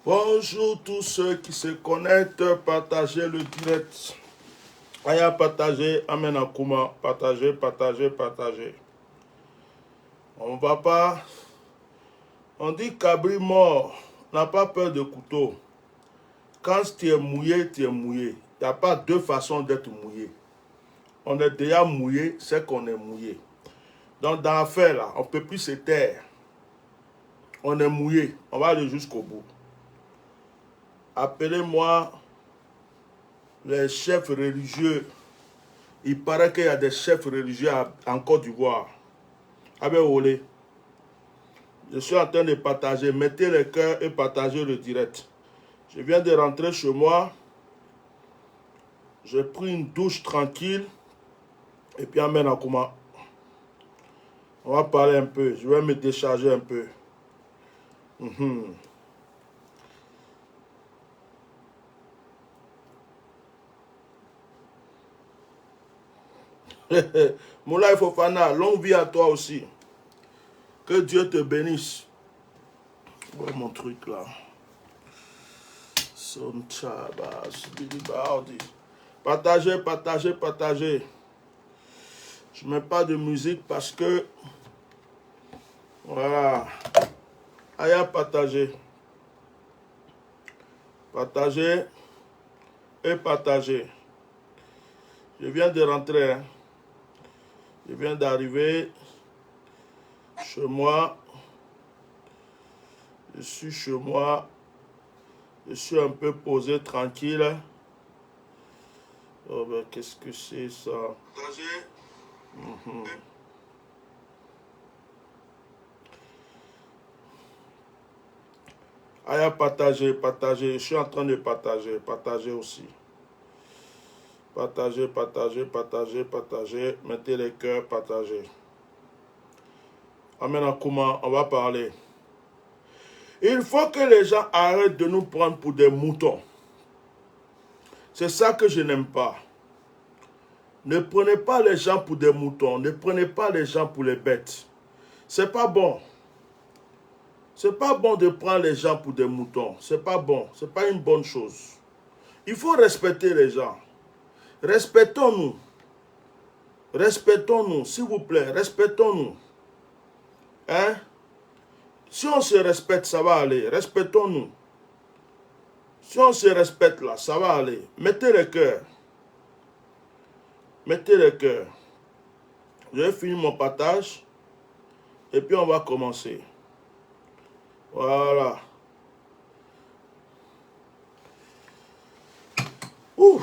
Bonjour tous ceux qui se connectent, partagez le direct. Aya partagez, Amen Akuma, partagez, partagez, partagez. On va pas, on dit qu'abri mort n'a pas peur de couteau. Quand tu es mouillé, tu es mouillé. Il n'y a pas deux façons d'être mouillé. On est déjà mouillé, c'est qu'on est mouillé. Donc dans l'affaire là, on ne peut plus se taire. On est mouillé, on va aller jusqu'au bout. Appelez-moi les chefs religieux. Il paraît qu'il y a des chefs religieux en Côte d'Ivoire. Avec Olé. Je suis en train de partager. Mettez les cœurs et partagez le direct. Je viens de rentrer chez moi. J'ai pris une douche tranquille. Et puis Amen Akuma. On va parler un peu. Je vais me décharger un peu. Moulay Fofana, longue vie à toi aussi. Que Dieu te bénisse. Où est mon truc là? Son Chabas, Billy Baudi. Partagez, partagez, partagez. Je ne mets pas de musique parce que... Voilà. Allez, partagez. Partagez et partagez. Je viens de rentrer. Hein. Je viens d'arriver chez moi. Je suis chez moi. Je suis un peu posé, tranquille. Oh ben, qu'est-ce que c'est ça? Partagez. Allez, partagez, partagez. Je suis en train de partager. Partagez aussi. Partagez, partagez, partagez, partagez. Mettez les cœurs, partagez. Amen Akuma, on va parler. Il faut que les gens arrêtent de nous prendre pour des moutons. C'est ça que je n'aime pas. Ne prenez pas les gens pour des moutons. Ne prenez pas les gens pour les bêtes. C'est pas bon. C'est pas bon de prendre les gens pour des moutons. C'est pas bon. C'est pas une bonne chose. Il faut respecter les gens. Respectons-nous. Respectons-nous, s'il vous plaît. Respectons-nous. Hein? Si on se respecte, ça va aller. Respectons-nous. Si on se respecte là, ça va aller. Mettez le cœur. Mettez le cœur. Je vais finir mon partage. Et puis on va commencer. Voilà. Ouh.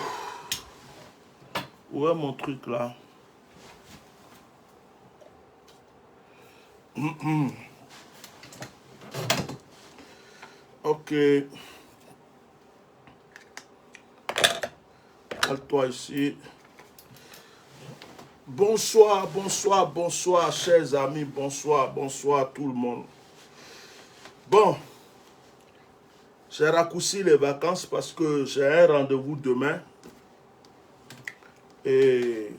Où est mon truc là? Ok. Calme-toi ici. Bonsoir, bonsoir, bonsoir, chers amis. Bonsoir, bonsoir tout le monde. Bon. J'ai raccourci les vacances parce que j'ai un rendez-vous demain. Et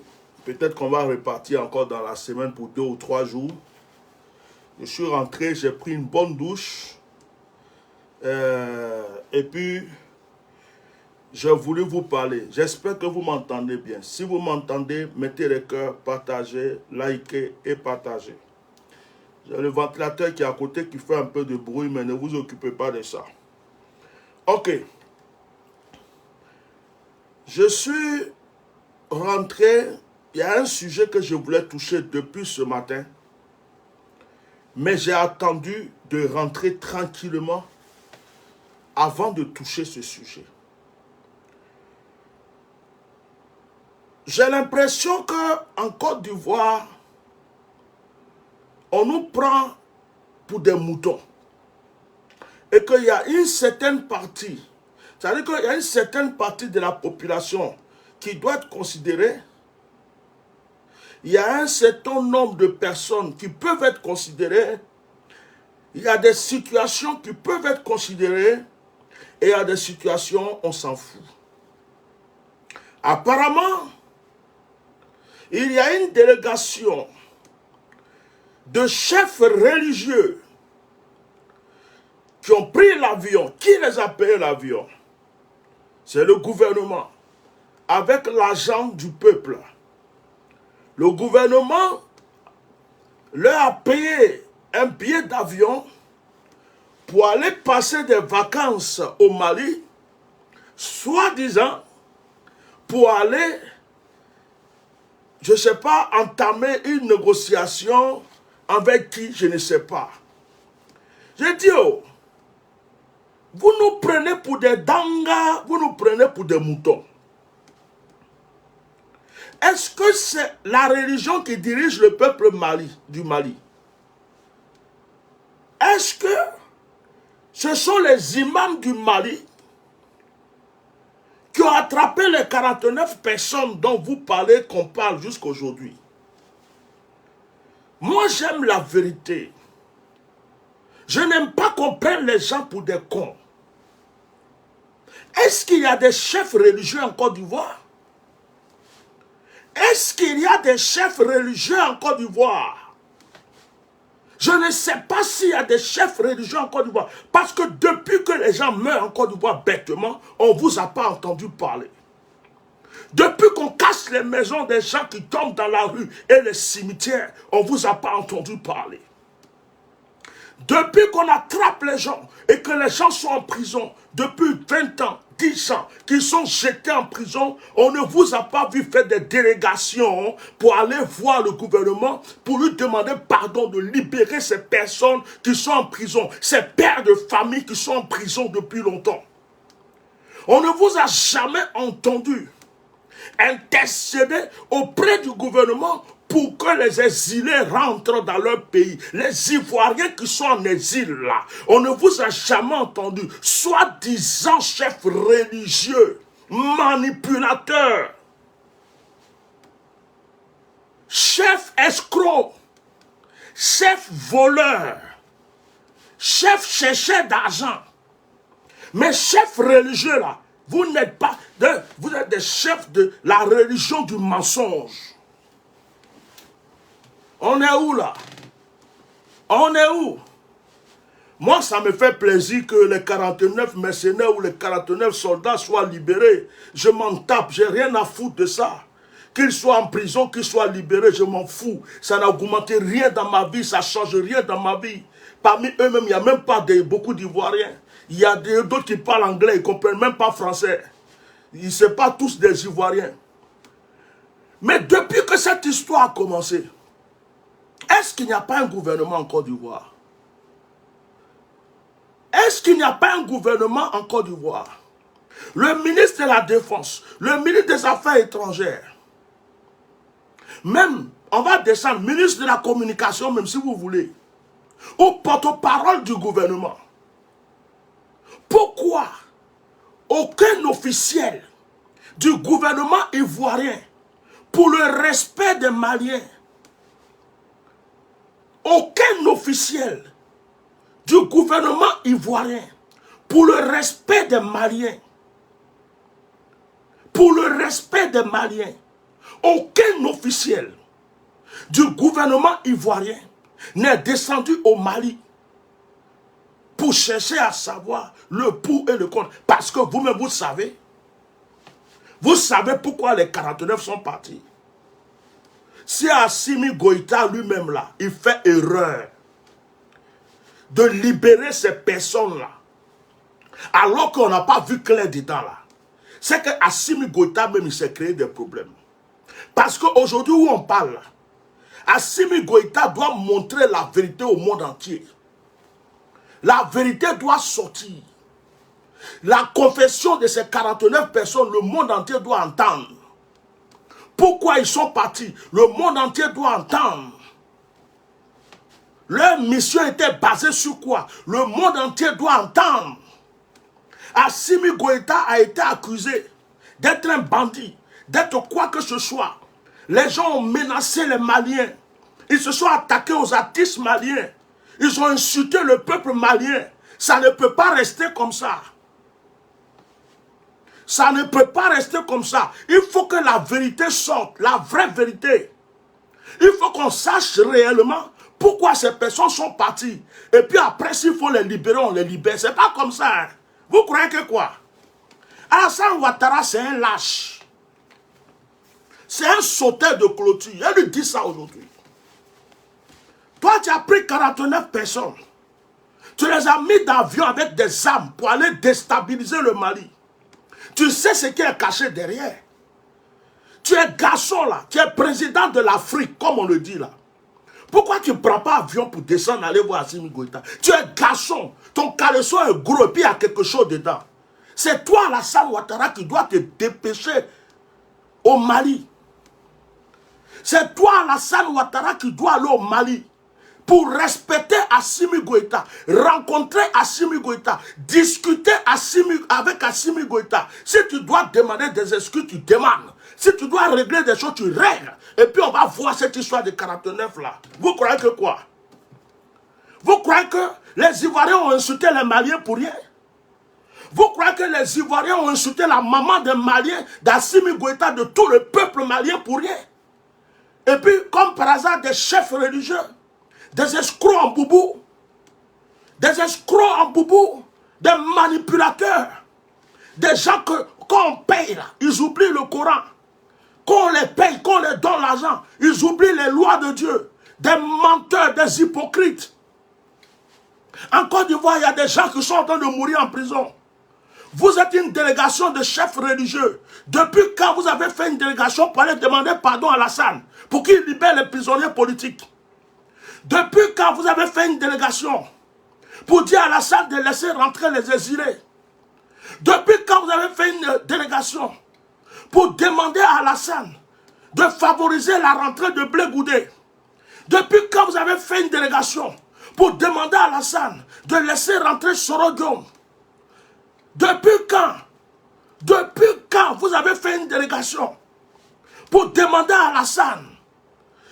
peut-être qu'on va repartir encore dans la semaine pour 2 ou 3 jours. Je suis rentré, j'ai pris une bonne douche. Et puis, j'ai voulu vous parler. J'espère que vous m'entendez bien. Si vous m'entendez, mettez les cœurs, partagez, likez et partagez. J'ai le ventilateur qui est à côté qui fait un peu de bruit, mais ne vous occupez pas de ça. Ok. Je suis rentré. Il y a un sujet que je voulais toucher depuis ce matin. Mais j'ai attendu de rentrer tranquillement avant de toucher ce sujet. J'ai l'impression qu'en Côte d'Ivoire, on nous prend pour des moutons. Et qu'il y a une certaine partie, c'est-à-dire qu'il y a une certaine partie de la population qui doit être considérée. Il y a un certain nombre de personnes qui peuvent être considérées. Il y a des situations qui peuvent être considérées. Et il y a des situations, on s'en fout. Apparemment, il y a une délégation de chefs religieux qui ont pris l'avion. Qui les a payé l'avion? C'est le gouvernement, avec l'argent du peuple. Le gouvernement leur a payé un billet d'avion pour aller passer des vacances au Mali, soi-disant pour aller, je ne sais pas, entamer une négociation avec qui, je ne sais pas. J'ai dit, oh, vous nous prenez pour des dangas, vous nous prenez pour des moutons. Est-ce que c'est la religion qui dirige le peuple du Mali? Est-ce que ce sont les imams du Mali qui ont attrapé les 49 personnes dont vous parlez, qu'on parle jusqu'à aujourd'hui? Moi, j'aime la vérité. Je n'aime pas qu'on prenne les gens pour des cons. Est-ce qu'il y a des chefs religieux en Côte d'Ivoire? Est-ce qu'il y a des chefs religieux en Côte d'Ivoire? Je ne sais pas s'il y a des chefs religieux en Côte d'Ivoire. Parce que depuis que les gens meurent en Côte d'Ivoire bêtement, on ne vous a pas entendu parler. Depuis qu'on casse les maisons des gens qui tombent dans la rue et les cimetières, on ne vous a pas entendu parler. Depuis qu'on attrape les gens et que les gens sont en prison depuis 20 ans, 10 ans, qu'ils sont jetés en prison, on ne vous a pas vu faire des délégations pour aller voir le gouvernement, pour lui demander pardon de libérer ces personnes qui sont en prison, ces pères de famille qui sont en prison depuis longtemps. On ne vous a jamais entendu intercéder auprès du gouvernement pour que les exilés rentrent dans leur pays. Les Ivoiriens qui sont en exil là, on ne vous a jamais entendu, soi-disant chefs religieux, manipulateurs, chefs escrocs, chefs voleurs, chefs chercheurs d'argent. Mais chefs religieux là, vous n'êtes pas, vous êtes des chefs de la religion du mensonge. On est où là? On est où? Moi, ça me fait plaisir que les 49 mercenaires ou les 49 soldats soient libérés. Je m'en tape, j'ai rien à foutre de ça. Qu'ils soient en prison, qu'ils soient libérés, je m'en fous. Ça n'a augmenté rien dans ma vie, ça ne change rien dans ma vie. Parmi eux-mêmes, il n'y a même pas beaucoup d'Ivoiriens. Il y a d'autres qui parlent anglais, ils ne comprennent même pas français. Ils ne sont pas tous des Ivoiriens. Mais depuis que cette histoire a commencé, est-ce qu'il n'y a pas un gouvernement en Côte d'Ivoire? Est-ce qu'il n'y a pas un gouvernement en Côte d'Ivoire? Le ministre de la Défense, le ministre des Affaires étrangères, même, on va descendre, ministre de la Communication, même si vous voulez, ou porte-parole du gouvernement. Pourquoi aucun officiel du gouvernement ivoirien, pour le respect des Maliens, aucun officiel du gouvernement ivoirien, pour le respect des Maliens, pour le respect des Maliens, aucun officiel du gouvernement ivoirien n'est descendu au Mali pour chercher à savoir le pour et le contre. Parce que vous-même, vous savez pourquoi les 49 sont partis. Si Assimi Goïta lui-même là, il fait erreur de libérer ces personnes-là, alors qu'on n'a pas vu clair dedans là, c'est que Assimi Goïta même il s'est créé des problèmes. Parce qu'aujourd'hui où on parle, Assimi Goïta doit montrer la vérité au monde entier. La vérité doit sortir. La confession de ces 49 personnes, le monde entier doit entendre. Pourquoi ils sont partis? Le monde entier doit entendre. Leur mission était basée sur quoi? Le monde entier doit entendre. Assimi Goïta a été accusé d'être un bandit, d'être quoi que ce soit. Les gens ont menacé les Maliens. Ils se sont attaqués aux artistes maliens. Ils ont insulté le peuple malien. Ça ne peut pas rester comme ça. Ça ne peut pas rester comme ça. Il faut que la vérité sorte, la vraie vérité. Il faut qu'on sache réellement pourquoi ces personnes sont parties. Et puis après, s'il faut les libérer, on les libère. C'est pas comme ça. Hein. Vous croyez que quoi? Alassane Ouattara, c'est un lâche. C'est un sauteur de clôture. Elle lui dit ça aujourd'hui. Toi, tu as pris 49 personnes. Tu les as mis d'avion avec des armes pour aller déstabiliser le Mali. Tu sais ce qui est caché derrière. Tu es garçon là, tu es président de l'Afrique, comme on le dit là. Pourquoi tu ne prends pas avion pour descendre, aller voir Assimi Goïta? Tu es garçon, ton caleçon est gros et puis il y a quelque chose dedans. C'est toi, Alassane Ouattara, qui dois te dépêcher au Mali. C'est toi, Alassane Ouattara, qui dois aller au Mali pour respecter Assimi Goïta, rencontrer Assimi Goïta, discuter avec Assimi Goïta. Si tu dois demander des excuses, tu demandes. Si tu dois régler des choses, tu règles. Et puis on va voir cette histoire de 49 là. Vous croyez que quoi? Vous croyez que les Ivoiriens ont insulté les Maliens pour rien? Vous croyez que les Ivoiriens ont insulté la maman des Maliens, d'Assimi Goïta, de tout le peuple malien pour rien? Et puis, comme par hasard, des chefs religieux, des escrocs en boubou, des escrocs en boubou, des manipulateurs, des gens que, quand on paye là, ils oublient le Coran. Quand on les paye, quand on les donne l'argent, ils oublient les lois de Dieu. Des menteurs, des hypocrites. En Côte d'Ivoire, il y a des gens qui sont en train de mourir en prison. Vous êtes une délégation de chefs religieux. Depuis quand vous avez fait une délégation pour aller demander pardon à Alassane pour qu'il libère les prisonniers politiques? Depuis quand vous avez fait une délégation pour dire à Alassane de laisser rentrer les exilés? Depuis quand vous avez fait une délégation pour demander à Alassane de favoriser la rentrée de Blé Goudé? Depuis quand vous avez fait une délégation pour demander à Alassane de laisser rentrer Soro Diom? Depuis quand vous avez fait une délégation pour demander à Alassane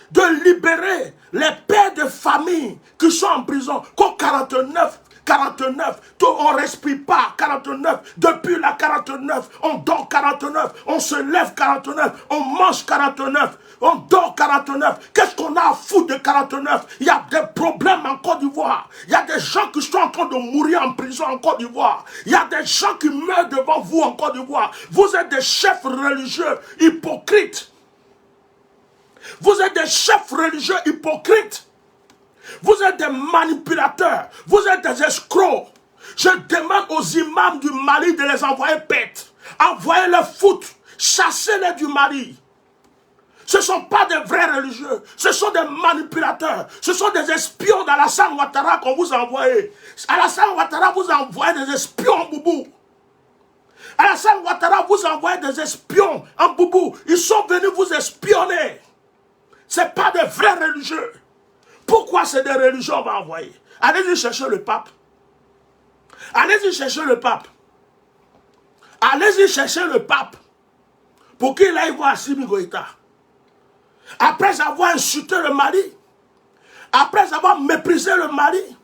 de libérer les pères de famille qui sont en prison? Comme 49, on ne respire pas 49, depuis la 49, on dort 49, on se lève 49, on mange 49, on dort 49. Qu'est-ce qu'on a à foutre de 49? Il y a des problèmes en Côte d'Ivoire. Il y a des gens qui sont en train de mourir en prison en Côte d'Ivoire. Il y a des gens qui meurent devant vous en Côte d'Ivoire. Vous êtes des chefs religieux hypocrites. Vous êtes des chefs religieux hypocrites. Vous êtes des manipulateurs. Vous êtes des escrocs. Je demande aux imams du Mali de les envoyer pète. Envoyez-les foutre. Chassez-les du Mali. Ce ne sont pas des vrais religieux. Ce sont des manipulateurs. Ce sont des espions d'Alassane Ouattara qu'on vous a envoyés. Alassane Ouattara vous a envoyé des espions en boubou. Alassane Ouattara vous a envoyé des espions en boubou. Ils sont venus vous espionner. Ce n'est pas des vrais religieux. Pourquoi c'est des religions qu'on va envoyer? Allez-y chercher le pape. Allez-y chercher le pape. Allez-y chercher le pape. Pour qu'il aille voir Assimi Goïta. Après avoir insulté le Mali, après avoir méprisé le Mali,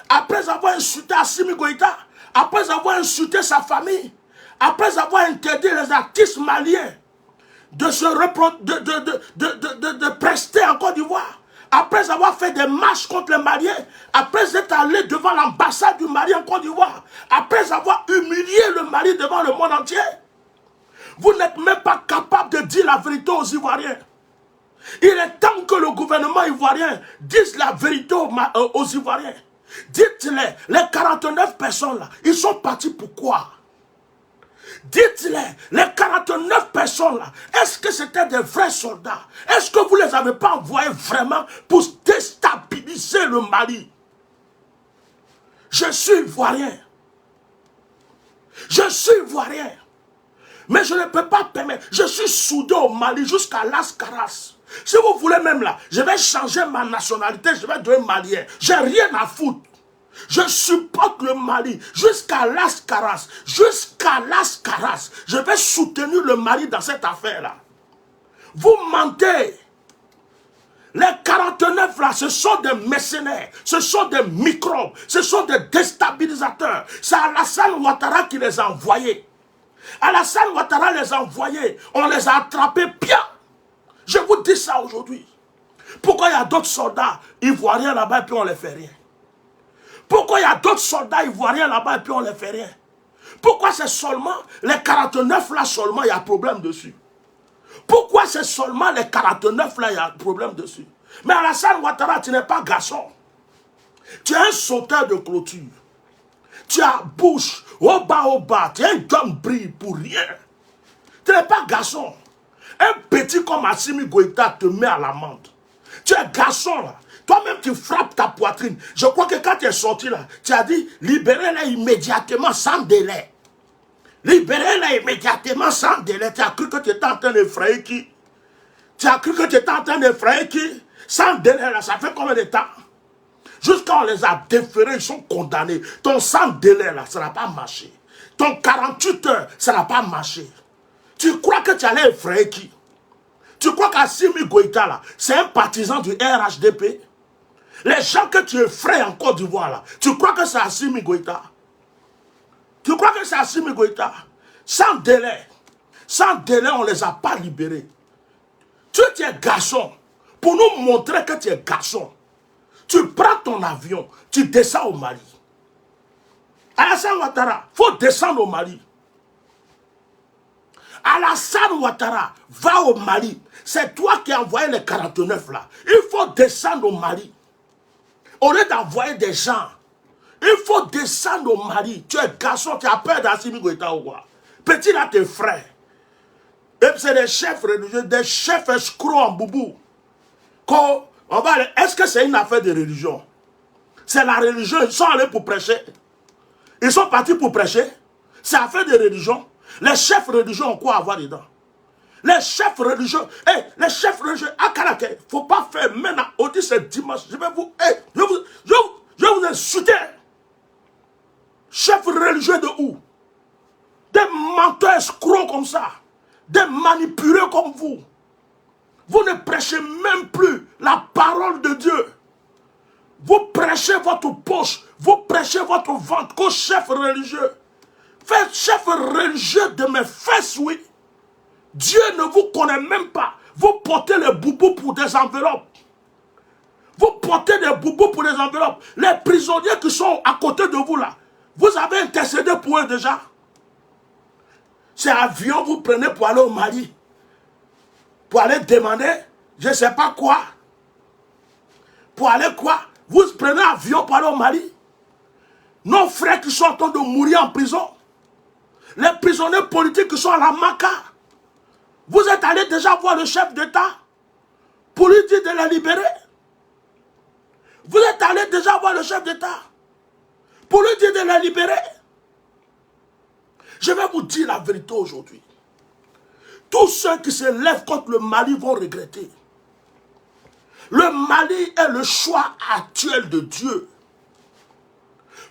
après avoir insulté Assimi Goïta, après avoir insulté sa famille, après avoir interdit les artistes maliens de prester en Côte d'Ivoire, après avoir fait des marches contre les Maliens, après être allé devant l'ambassade du Mali en Côte d'Ivoire, après avoir humilié le Mali devant le monde entier, vous n'êtes même pas capable de dire la vérité aux Ivoiriens. Il est temps que le gouvernement ivoirien dise la vérité aux Ivoiriens. Dites-les, les 49 personnes là, ils sont partis pourquoi? Dites-les, les 49 personnes là, est-ce que c'était des vrais soldats? Est-ce que vous ne les avez pas envoyés vraiment pour déstabiliser le Mali? Je suis ivoirien. Je suis ivoirien. Mais je ne peux pas permettre. Je suis soudé au Mali jusqu'à Las Caras. Si vous voulez même là, je vais changer ma nationalité, je vais devenir malien. J'ai rien à foutre. Je supporte le Mali jusqu'à Las Caras. Jusqu'à Las Caras. Je vais soutenir le Mali dans cette affaire-là. Vous mentez. Les 49 là, ce sont des mercenaires, ce sont des microbes, ce sont des déstabilisateurs. C'est Alassane Ouattara qui les a envoyés. Alassane Ouattara les a envoyés. On les a attrapés bien. Je vous dis ça aujourd'hui. Pourquoi il y a d'autres soldats ivoiriens là-bas et puis on ne les fait rien? Pourquoi il y a d'autres soldats ivoiriens là-bas et puis on ne les fait rien? Pourquoi c'est seulement les 49 là seulement il y a problème dessus? Pourquoi c'est seulement les 49 là il y a problème dessus? Mais Alassane Ouattara, tu n'es pas garçon. Tu es un sauteur de clôture. Tu as bouche, au bas, tu es un gambri pour rien. Tu n'es pas garçon. Un petit comme Assimi Goïta te met à l'amende. Tu es garçon là. Toi-même tu frappes ta poitrine. Je crois que quand tu es sorti là, tu as dit libérez-les immédiatement sans délai. Libérez-les immédiatement sans délai. Tu as cru que tu étais en train d'effrayer qui? Tu as cru que tu étais en train d'effrayer qui? Sans délai là, ça fait combien de temps? Jusqu'à on les a déférés, ils sont condamnés. Ton sans délai là, ça n'a pas marché. Ton 48 heures, ça n'a pas marché. Tu crois que tu allais effrayer qui? Tu crois qu'Assimi Goïta là, c'est un partisan du RHDP? Les gens que tu effraies en Côte d'Ivoire là, tu crois que c'est Assimi Goïta? Tu crois que c'est Assimi Goïta? Sans délai, on ne les a pas libérés. Tu es garçon. Pour nous montrer que tu es garçon, tu prends ton avion, tu descends au Mali. Alassane Ouattara, il faut descendre au Mali. Alassane Ouattara, va au Mali. C'est toi qui as envoyé les 49 là. Il faut descendre au Mali. Au lieu d'envoyer des gens, il faut descendre au Mali. Tu es garçon, tu as peur d'Assimi Goïta ou quoi? Petit là, tes frères. Et c'est des chefs religieux, des chefs escrocs en boubou. Est-ce que c'est une affaire de religion? C'est la religion, ils sont allés pour prêcher. Ils sont partis pour prêcher. C'est affaire de religion. Les chefs religieux ont quoi à voir dedans? Les chefs religieux, les chefs religieux, à Caraquet, il ne faut pas faire maintenant, on dit c'est dimanche, je vais vous insulter. Chefs religieux de où? Des menteurs escrocs comme ça, des manipulés comme vous. Vous ne prêchez même plus la parole de Dieu. Vous prêchez votre poche, vous prêchez votre ventre comme chef religieux. Faites chef religieux de mes fesses, oui. Dieu ne vous connaît même pas. Vous portez les boubous pour des enveloppes. Vous portez des boubous pour des enveloppes. Les prisonniers qui sont à côté de vous là, vous avez intercédé pour eux déjà. C'est avion vous prenez pour aller au Mali. Pour aller demander, je ne sais pas quoi. Pour aller quoi? Vous prenez avion pour aller au Mali. Nos frères qui sont en train de mourir en prison. Les prisonniers politiques qui sont à la Maca. Vous êtes allé déjà voir le chef d'État pour lui dire de les libérer. Vous êtes allé déjà voir le chef d'État pour lui dire de les libérer. Je vais vous dire la vérité aujourd'hui. Tous ceux qui se lèvent contre le Mali vont regretter. Le Mali est le choix actuel de Dieu.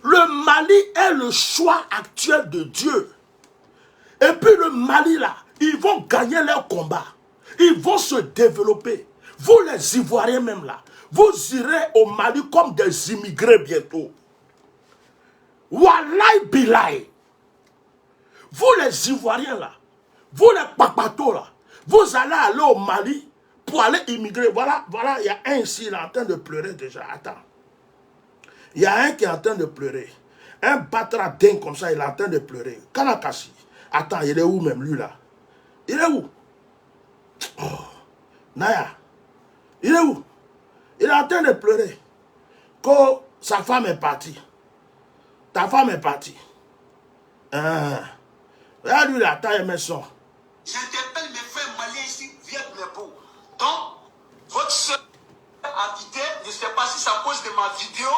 Le Mali est le choix actuel de Dieu. Et puis le Mali là, ils vont gagner leur combat. Ils vont se développer. Vous les Ivoiriens même là, vous irez au Mali comme des immigrés bientôt. Wallahi billahi. Vous les Ivoiriens là, vous les papatos là, vous allez aller au Mali pour aller immigrer. Voilà, il y a un ici, il est en train de pleurer déjà. Attends. Il y a un qui est en train de pleurer. Un batra dingue comme ça, il est en train de pleurer. Kanakashi. Attends, il est où même lui là? Il est où? Oh, Naya. Il est où? Il est en train de pleurer. Quand sa femme est partie. Ta femme est partie. Regarde lui là, attends, il met son. J'interpelle mes frères maliens ici, viennent mes beaux. Donc, votre soeur a quitté, je ne sais pas si c'est à cause de ma vidéo.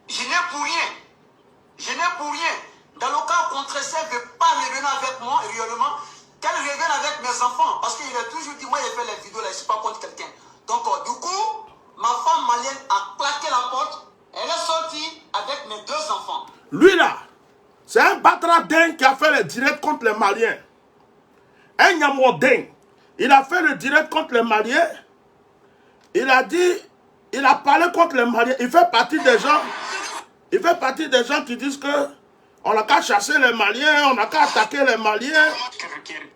Je n'ai pour rien. Je n'ai pour rien. Dans le cas contraire, elle ne veut pas revenir avec moi, réellement, qu'elle revienne avec mes enfants. Parce qu'il a toujours dit, moi, j'ai fait les vidéos là, je ne suis pas contre quelqu'un. Donc, du coup, ma femme malienne a claqué la porte. Elle est sortie avec mes 2 enfants. Lui là, c'est un batradin qui a fait le direct contre les Maliens. Un Nyamodin. Il a fait le direct contre les Maliens. Il a dit, il a parlé contre les Maliens. Il fait partie des gens. Il fait partie des gens qui disent que on n'a qu'à chasser les Maliens, on n'a qu'à attaquer les Maliens.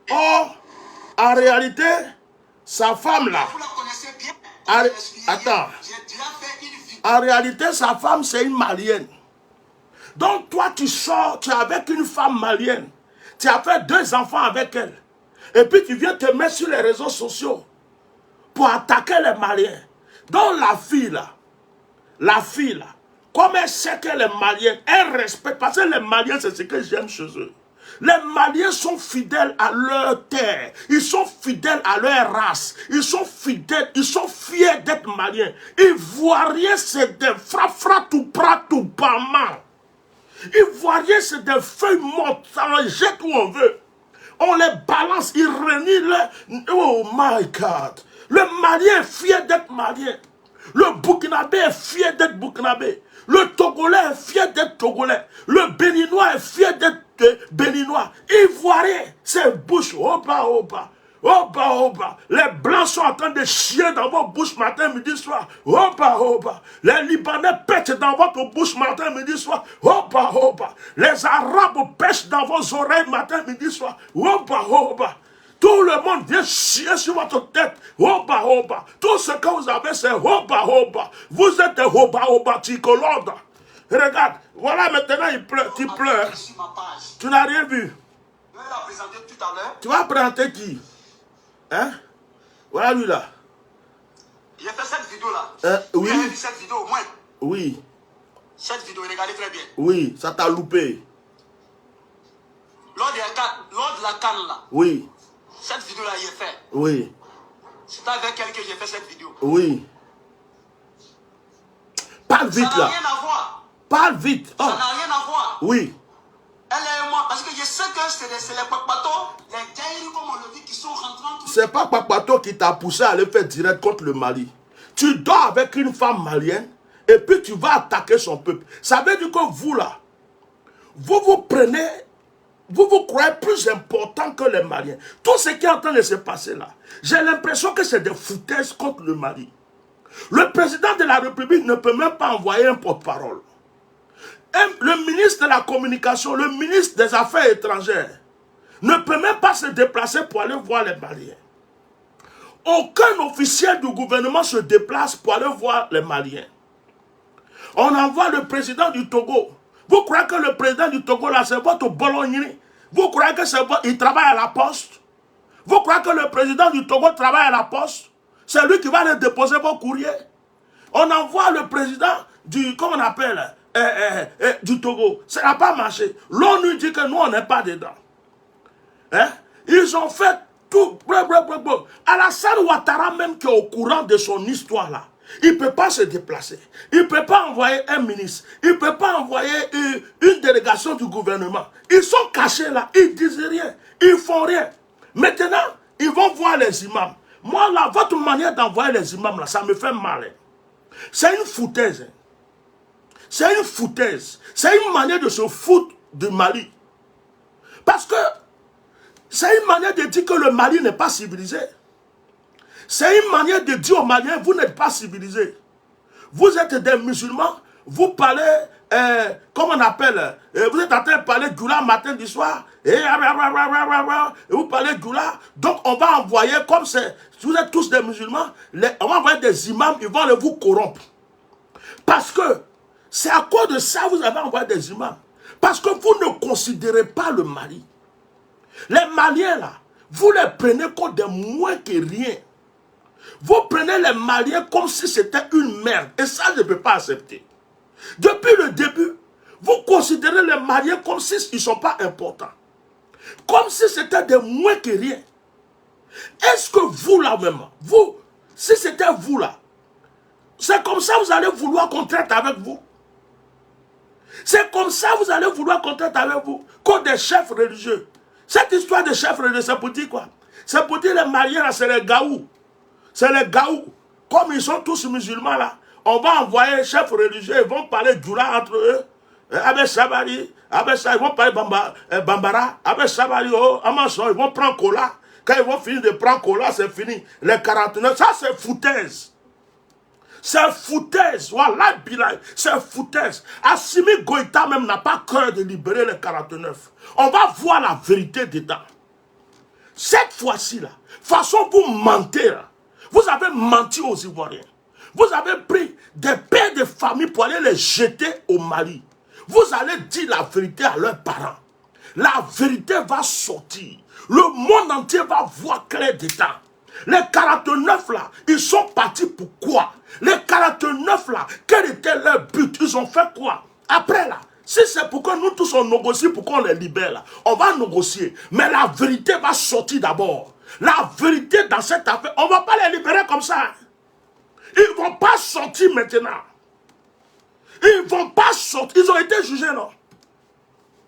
Or, en réalité, sa femme là, vous la connaissez bien, Attends. J'ai déjà fait une vidéo. En réalité, sa femme, c'est une malienne. Donc, toi, tu sors, tu es avec une femme malienne. Tu as fait 2 enfants avec elle. Et puis, tu viens te mettre sur les réseaux sociaux pour attaquer les Maliens. Donc, la fille, là, comme elle sait qu'elle est malienne, elle respecte. Parce que les Maliens, c'est ce que j'aime chez eux. Les Maliens sont fidèles à leur terre. Ils sont fidèles à leur race. Ils sont fidèles. Ils sont fiers d'être Maliens. Ivoiriens, c'est des fra tout prat tout pama. Ivoiriens, c'est des feuilles mortes. Ça les jette où on veut. On les balance. Ils renient. Oh my God. Le Malien est fier d'être Malien. Le Burkinabé est fier d'être Burkinabé. Le Togolais est fier d'être Togolais. Le Béninois est fier d'être Béninois. Ivoirien, c'est bouche. Oba, oba. Oba, oba. Les Blancs sont en train de chier dans votre bouche matin, midi, soir. Oba, oba. Les Libanais pêchent dans votre bouche matin, midi, soir. Oba, oba. Les Arabes pêchent dans vos oreilles matin, midi, soir. Oba, oba. Tout le monde vient chier sur votre tête. Oba, oba. Tout ce que vous avez, c'est oba, oba. vous êtes des oba tricolores. Regarde, voilà maintenant il pleure, tu pleures. Tu n'as rien vu. Je vais la présenter tout à l'heure. Tu vas présenter qui? Hein? Voilà lui là. J'ai fait cette vidéo là. Oui. Vous avez vu cette vidéo au moins? Oui. Cette vidéo, regardez très bien. Oui, ça t'a loupé. Lors de la canne là. Oui. Cette vidéo là, j'ai fait. Oui. C'est avec elle que j'ai fait cette vidéo. Oui. Parle vite ça là. Ça n'a rien à voir. Parle vite. Oh. Ça n'a rien à voir. Oui. Elle et moi, parce que je sais que c'est les papatos, les gaïris comme on le dit, qui sont rentrés entre eux. C'est pas Papato qui t'a poussé à aller faire direct contre le Mali. Tu dors avec une femme malienne et puis tu vas attaquer son peuple. Ça veut dire que vous là, vous prenez, vous croyez plus important que les Maliens. Tout ce qui est en train de se passer là, j'ai l'impression que c'est des foutaises contre le Mali. Le président de la République ne peut même pas envoyer un porte-parole. Le ministre de la Communication, le ministre des Affaires étrangères, ne peut même pas se déplacer pour aller voir les Maliens. Aucun officiel du gouvernement se déplace pour aller voir les Maliens. On envoie le président du Togo. Vous croyez que le président du Togo, là, c'est votre bolognerie? Vous croyez que c'est il travaille à la poste? Vous croyez que le président du Togo travaille à la poste? C'est lui qui va aller déposer vos courriers. On envoie le président du, comment on appelle, du Togo. Ça n'a pas marché. L'ONU dit que nous, on n'est pas dedans. Hein? Ils ont fait tout. Alassane Ouattara, même qui est au courant de son histoire là, il ne peut pas se déplacer. Il ne peut pas envoyer un ministre. Il ne peut pas envoyer une délégation du gouvernement. Ils sont cachés là. Ils ne disent rien. Ils ne font rien. Maintenant, ils vont voir les imams. Moi, là, votre manière d'envoyer les imams, là, ça me fait mal. Hein. C'est une foutaise. Hein. C'est une foutaise. C'est une manière de se foutre du Mali. Parce que c'est une manière de dire que le Mali n'est pas civilisé. C'est une manière de dire aux Maliens, vous n'êtes pas civilisés. Vous êtes des musulmans, vous parlez, comment on appelle, vous êtes en train de parler Goula matin du soir, et vous parlez Goula. Donc on va envoyer, comme vous êtes tous des musulmans, on va envoyer des imams, ils vont aller vous corrompre. Parce que c'est à cause de ça que vous avez envoyé des imams. Parce que vous ne considérez pas le Mali. Les Maliens là, vous les prenez comme des moins que rien. Vous prenez les Maliens comme si c'était une merde. Et ça, je ne peux pas accepter. Depuis le début, vous considérez les Maliens comme s'ils ne sont pas importants. Comme si c'était des moins que rien. Est-ce que vous là même, vous, si c'était vous là, c'est comme ça que vous allez vouloir qu'on traite avec vous? C'est comme ça que vous allez vouloir qu'on traite avec vous? Comme des chefs religieux. Cette histoire de chefs religieux, c'est pour dire quoi? C'est pour dire les Maliens là, c'est les gaous. C'est les gaous. Comme ils sont tous musulmans là, on va envoyer les chefs religieux, ils vont parler Djoula entre eux. Avec Sabari, avec ça, ils vont parler Bambara, avec Sabari, Amanson, ils vont prendre Kola. Quand ils vont finir de prendre Kola, c'est fini. Les 49, ça c'est foutaise. C'est foutaise. Voilà, c'est foutaise. Assimi Goïta même n'a pas cœur de libérer les 49. On va voir la vérité dedans. Cette fois-ci là, façon vous mentez là. Vous avez menti aux Ivoiriens. Vous avez pris des pères de famille pour aller les jeter au Mali. Vous allez dire la vérité à leurs parents. La vérité va sortir. Le monde entier va voir clair dedans. Les 49 là, ils sont partis pour quoi? Les 49 là, quel était leur but? Ils ont fait quoi? Après là, si c'est pour que nous tous on négocie pour qu'on les libère là, on va négocier. Mais la vérité va sortir d'abord. La vérité dans cette affaire, on ne va pas les libérer comme ça. Ils ne vont pas sortir maintenant. Ils ne vont pas sortir. Ils ont été jugés, non?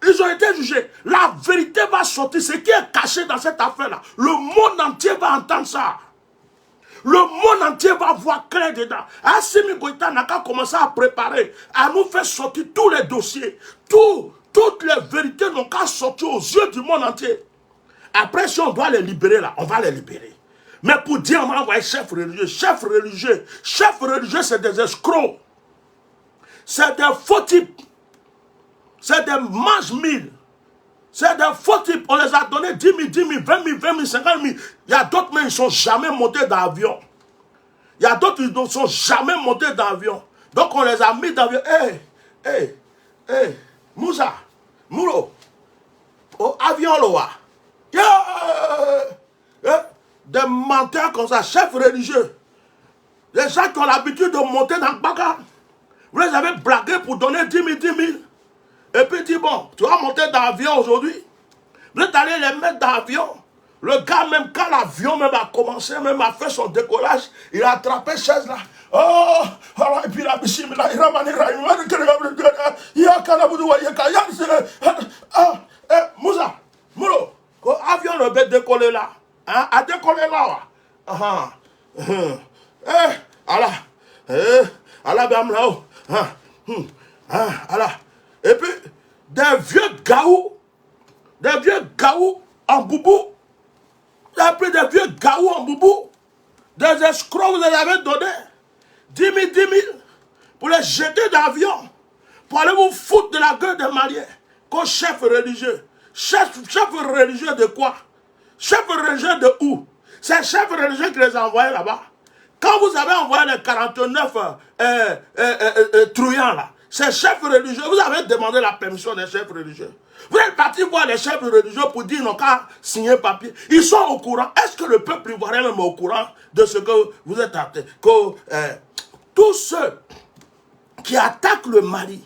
Ils ont été jugés. La vérité va sortir. Ce qui est caché dans cette affaire-là, le monde entier va entendre ça. Le monde entier va voir clair dedans. Assimi Goïta n'a qu'à commencer à préparer, à nous faire sortir tous les dossiers. Toutes les vérités n'ont qu'à sortir aux yeux du monde entier. Après, si on doit les libérer là, on va les libérer. Mais pour dire, on va envoyer chef religieux. Chef religieux, c'est des escrocs. C'est des faux types. C'est des mange-mille. C'est des faux types. On les a donné 10 000, 10 000, 20 000, 20 000, 50 000. Il y a d'autres, mais ils ne sont jamais montés dans l'avion. Il y a d'autres, ils ne sont jamais montés dans l'avion. Donc on les a mis dans l'avion. Hey, Moussa, Mouro, au avion là. Des menteurs comme ça, chefs religieux. Les gens qui ont l'habitude de monter dans le bagarre. Vous les avez blagués pour donner 10 000, 10 000. Et puis dit, bon, tu vas monter dans l'avion aujourd'hui. Vous êtes allé les mettre dans l'avion. Le gars, même quand l'avion même a commencé, même a fait son décollage, il a attrapé chaise là. Oh, et puis la bichime là, il a mané Moussa, Mouro, l'avion le bête décoller là. Hein, a décollé là. Allah, bam là-haut. Allah. Et puis, des vieux gaous en boubou. Vous avez pris des vieux gaous en boubou. Des escrocs, vous les avez donné 10 000, 10 000 pour les jeter d'avion. Pour aller vous foutre de la gueule des Maliens. Comme chef religieux. Chef religieux de quoi? Chef religieux de où? C'est le chef religieux qui les a envoyés là-bas. Quand vous avez envoyé les 49 truands là, ces chefs religieux, vous avez demandé la permission des chefs religieux. Vous êtes parti voir les chefs religieux pour dire non qu'à signer papier. Ils sont au courant. Est-ce que le peuple ivoirien même est au courant de ce que vous êtes en train que tous ceux qui attaquent le Mali,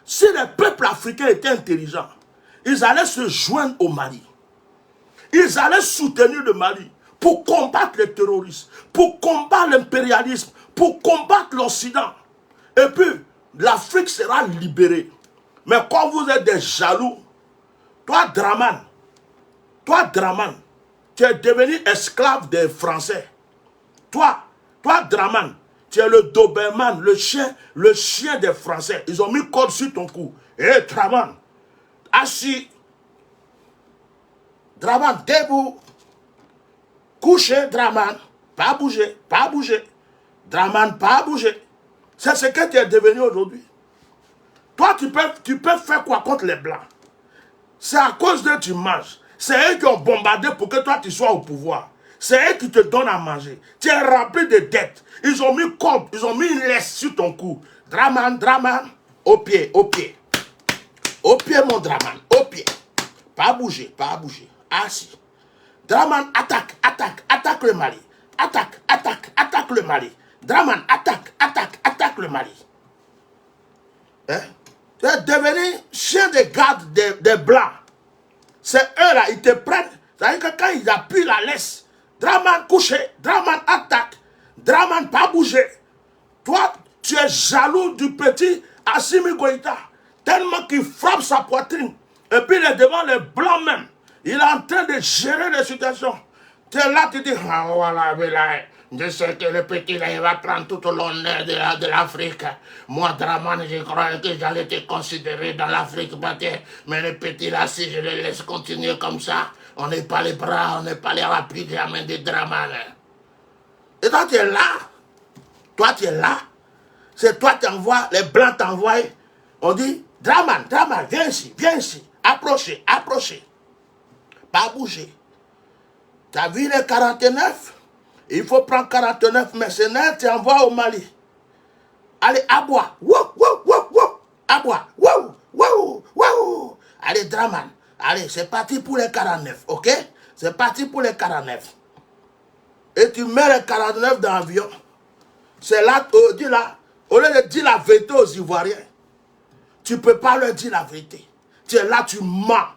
si les peuples africains étaient intelligents, ils allaient se joindre au Mali. Ils allaient soutenir le Mali pour combattre les terroristes, pour combattre l'impérialisme, pour combattre l'Occident. Et puis, l'Afrique sera libérée. Mais quand vous êtes des jaloux, toi Draman, tu es devenu esclave des Français. Toi Draman, tu es le Doberman, le chien des Français. Ils ont mis code sur ton cou. Et Draman, assis. Draman, debout. Couché, Draman. Pas bouger. Draman, pas bouger. C'est ce que tu es devenu aujourd'hui. Toi, tu peux faire quoi contre les Blancs? C'est à cause d'eux que tu manges. C'est eux qui ont bombardé pour que toi, tu sois au pouvoir. C'est eux qui te donnent à manger. Tu es rempli de dettes. Ils ont mis corde, ils ont mis une laisse sur ton cou. Draman, au pied. Au pied, mon Draman, au pied. Pas bouger. Assis. Draman, attaque le Mali. Attaque le Mali. Draman, attaque le Mali. Hein? Tu es devenu chien de garde des Blancs. C'est eux là, ils te prennent. C'est-à-dire que quand ils appuient la laisse, Draman couché, Draman attaque, Draman pas bouger. Toi, tu es jaloux du petit Assimi Goïta, tellement qu'il frappe sa poitrine. Et puis il est devant les Blancs même. Il est en train de gérer les situations. Tu es là, tu dis, ah voilà, je sais que le petit là, il va prendre tout l'honneur de l'Afrique. Moi, Draman, je croyais que j'allais te considérer dans l'Afrique, mais le petit là, si je le laisse continuer comme ça, on n'est pas les bras, on n'est pas les rapides jamais de Draman. Et toi, tu es là. C'est toi qui envoies, les Blancs t'envoient. On dit, Draman, viens ici. Approchez. Pas bouger. Tu as vu les 49? Il faut prendre 49 mercenaires, tu envoies au Mali. Allez, aboie. Wouh, wouh, wouh, wouh. Aboie. Wouh, wouh, wouh. Allez, Draman. Allez, c'est parti pour les 49, ok? C'est parti pour les 49. Et tu mets les 49 dans l'avion. C'est là, dis là, au lieu de dire la vérité aux Ivoiriens, tu ne peux pas leur dire la vérité. Tu es là, tu mens.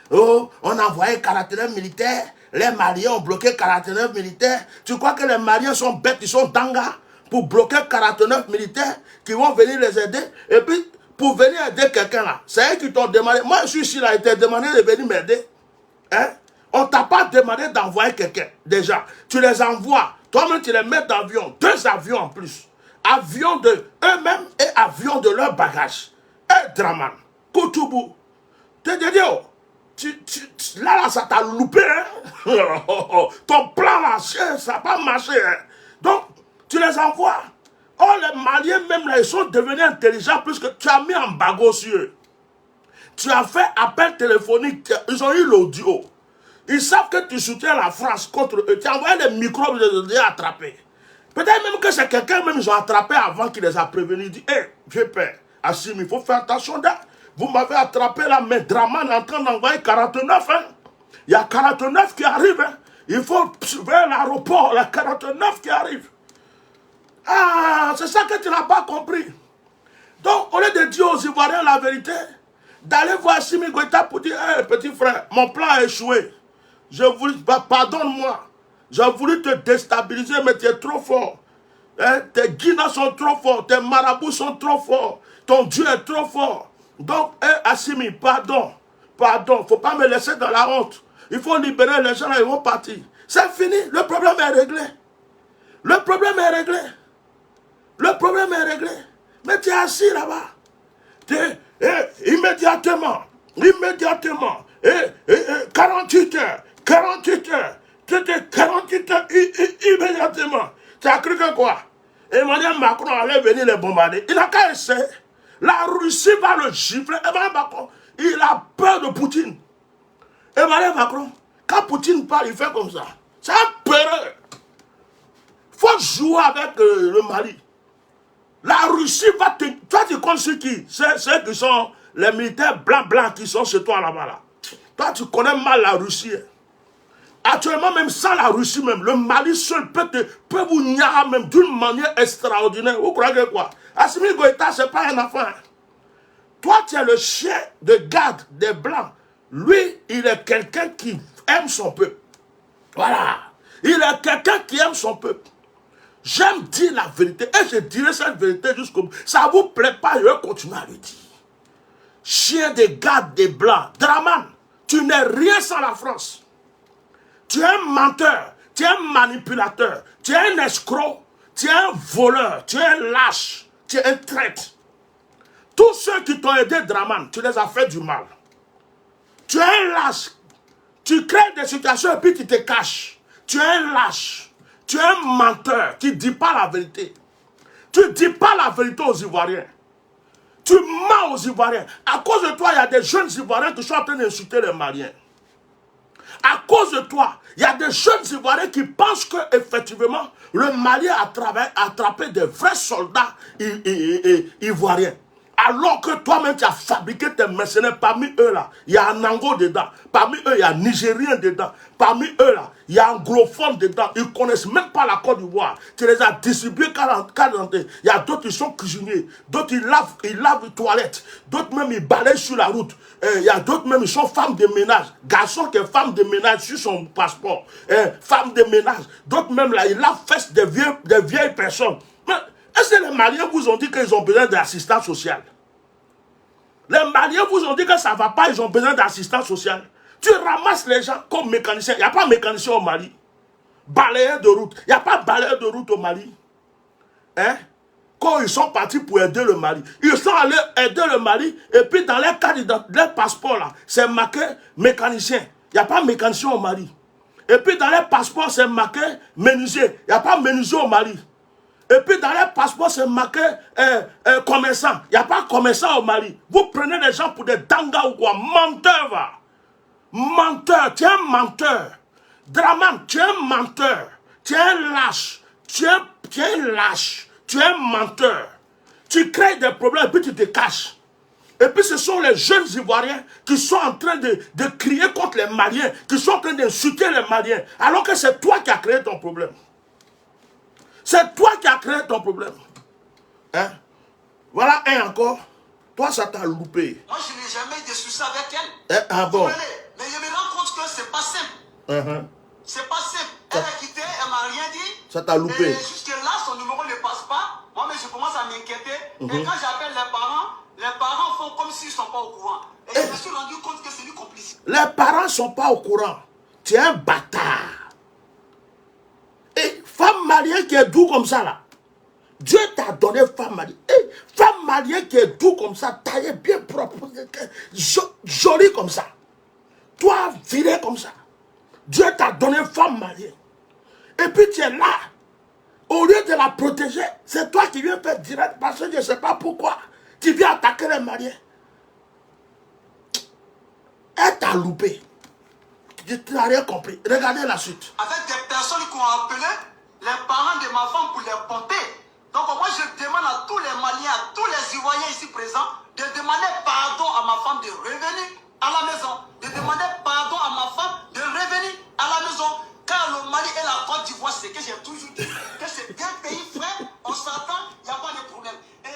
Oh, on a envoyé 49 militaires. Les Maliens ont bloqué 49 militaires. Tu crois que les Maliens sont bêtes, ils sont tangas pour bloquer 49 militaires qui vont venir les aider? Et puis, pour venir aider quelqu'un là, c'est eux qui t'ont demandé. Moi, je suis ici là, ils t'ont demandé de venir m'aider. Hein? On ne t'a pas demandé d'envoyer quelqu'un, déjà. Tu les envoies. Toi-même, tu les mets dans l'avion. 2 avions en plus. Avions de eux-mêmes et avions de leur bagage. Et Draman, Koutoubou, te dis, là, ça t'a loupé. Hein? Ton plan là, ça n'a pas marché. Hein? Donc, tu les envoies. Oh, les Maliens, même là, ils sont devenus intelligents puisque tu as mis en bagot sur eux. Tu as fait appel téléphonique. Ils ont eu l'audio. Ils savent que tu soutiens la France contre eux. Tu as envoyé des microbes, ils les ont attrapés. Peut-être même que c'est quelqu'un, même ils ont attrapé avant qu'il les a prévenus. Il dit, hé, j'ai peur. Assim, il faut faire attention. Vous m'avez attrapé là, mais Draman est en train d'envoyer 49. Hein. Il y a 49 qui arrivent. Hein. Il faut vers l'aéroport, il y a 49 qui arrivent. Ah, c'est ça que tu n'as pas compris. Donc, au lieu de dire aux Ivoiriens la vérité, d'aller voir Assimi Goïta pour dire, hey, petit frère, mon plan a échoué. Pardonne-moi. J'ai voulu te déstabiliser, mais tu es trop fort. Hein? Tes guinas sont trop forts, tes marabouts sont trop forts, ton Dieu est trop fort. Donc, Assimi, pardon. Pardon, il ne faut pas me laisser dans la honte. Il faut libérer les gens, là, ils vont partir. C'est fini, le problème est réglé. Le problème est réglé. Le problème est réglé. Mais tu es assis là-bas. Immédiatement, 48 heures, 48 heures, 48 heures, immédiatement. Tu as cru que quoi? Emmanuel Macron allait venir les bombarder. Il n'a qu'à essayer. La Russie va le gifler. Emmanuel Macron, il a peur de Poutine. Emmanuel Macron, quand Poutine parle, il fait comme ça. C'est un peureux. Il faut jouer avec le Mali. La Russie va te... Toi, tu comptes sur qui? Ceux qui sont les militaires blancs qui sont chez toi là-bas. Là. Toi, tu connais mal la Russie. Actuellement, même sans la Russie, même, le Mali seul peut vous nier même d'une manière extraordinaire. Vous croyez que quoi? Assimi Goïta, ce n'est pas un enfant. Toi, tu es le chien de garde des Blancs. Lui, il est quelqu'un qui aime son peuple. Voilà. Il est quelqu'un qui aime son peuple. J'aime dire la vérité. Et je dirai cette vérité jusqu'au bout. Ça ne vous plaît pas, je vais continuer à le dire. Chien de garde des Blancs. Draman, tu n'es rien sans la France. Tu es un menteur. Tu es un manipulateur. Tu es un escroc. Tu es un voleur. Tu es un lâche. Tu es un traître. Tous ceux qui t'ont aidé, Draman, tu les as fait du mal. Tu es un lâche. Tu crées des situations et puis tu te caches. Tu es un lâche. Tu es un menteur. Tu ne dis pas la vérité. Tu ne dis pas la vérité aux Ivoiriens. Tu mens aux Ivoiriens. À cause de toi, il y a des jeunes Ivoiriens qui sont en train d'insulter les Maliens. À cause de toi, il y a des jeunes Ivoiriens qui pensent qu'effectivement, le Mali a attrapé des vrais soldats ivoiriens. Alors que toi-même, tu as fabriqué tes mercenaires. Parmi eux, là, il y a un Ango dedans. Parmi eux, il y a un Nigérien dedans. Parmi eux, là, il y a un anglophone dedans. Ils ne connaissent même pas la Côte d'Ivoire. Tu les as distribués 40. Il y a d'autres qui sont cuisiniers. D'autres, ils lavent les toilettes. D'autres même, ils balayent sur la route. Il y a d'autres même, ils sont femmes de ménage. Garçon qui est femme de ménage sur son passeport. Femme de ménage. D'autres même, là, ils lavent fesses des vieilles personnes. Mais est-ce que les Maliens vous ont dit qu'ils ont besoin d'assistance sociale? Les Maliens vous ont dit que ça ne va pas, ils ont besoin d'assistance sociale. Tu ramasses les gens comme mécaniciens. Il n'y a pas de mécanicien au Mali. Balayeur de route. Il n'y a pas de balayeur de route au Mali. Hein? Quand ils sont partis pour aider le Mali. Ils sont allés aider le Mali. Et puis dans les cartes d'identité, leur passeport là, c'est marqué mécanicien. Il n'y a pas de mécanicien au Mali. Et puis dans les passeports, c'est marqué menuisier. Il n'y a pas de menuisier au Mali. Et puis dans les passeports, c'est marqué commerçant. Il n'y a pas de commerçant au Mali. Vous prenez les gens pour des dangas ou quoi? Menteur, va. Menteur, tu es un menteur. Draman, tu es un menteur. Tu es un lâche. Tu es un lâche. Tu es un menteur. Tu crées des problèmes et puis tu te caches. Et puis ce sont les jeunes Ivoiriens qui sont en train de crier contre les Maliens, qui sont en train d'insulter les Maliens, alors que c'est toi qui as créé ton problème. C'est toi qui as créé ton problème. Hein? Voilà un encore. Toi, ça t'a loupé. Moi, je n'ai jamais eu de soucis avec elle. Ah bon? Mais je me rends compte que c'est pas simple. C'est pas simple. Elle a quitté, elle m'a rien dit. Ça t'a loupé. Et jusque-là, son numéro ne passe pas. Moi, mais je commence à m'inquiéter. Et quand j'appelle les parents font comme s'ils ne sont pas au courant. Et je me suis rendu compte que c'est du complicité. Les parents ne sont pas au courant. Tu es un bâtard. Et femme mariée qui est doux comme ça, là. Dieu t'a donné femme mariée. Et femme mariée qui est doux comme ça, taillée bien propre, jolie comme ça. Toi, virée comme ça. Dieu t'a donné femme mariée. Et puis tu es là. Au lieu de la protéger, c'est toi qui viens faire direct parce que je ne sais pas pourquoi. Tu viens attaquer les mariés. Elle t'a loupé. Tu n'as rien compris. Regardez la suite. Avec des personnes qui ont appelé les parents de ma femme pour les pomper. Donc moi je demande à tous les Maliens, à tous les Ivoiriens ici présents, de demander pardon à ma femme de revenir à la maison. De demander pardon à ma femme de revenir à la maison. Car le Mali et la Côte d'Ivoire, c'est que j'ai toujours dit que c'est deux pays frères, on s'entend, il n'y a pas de problème. Et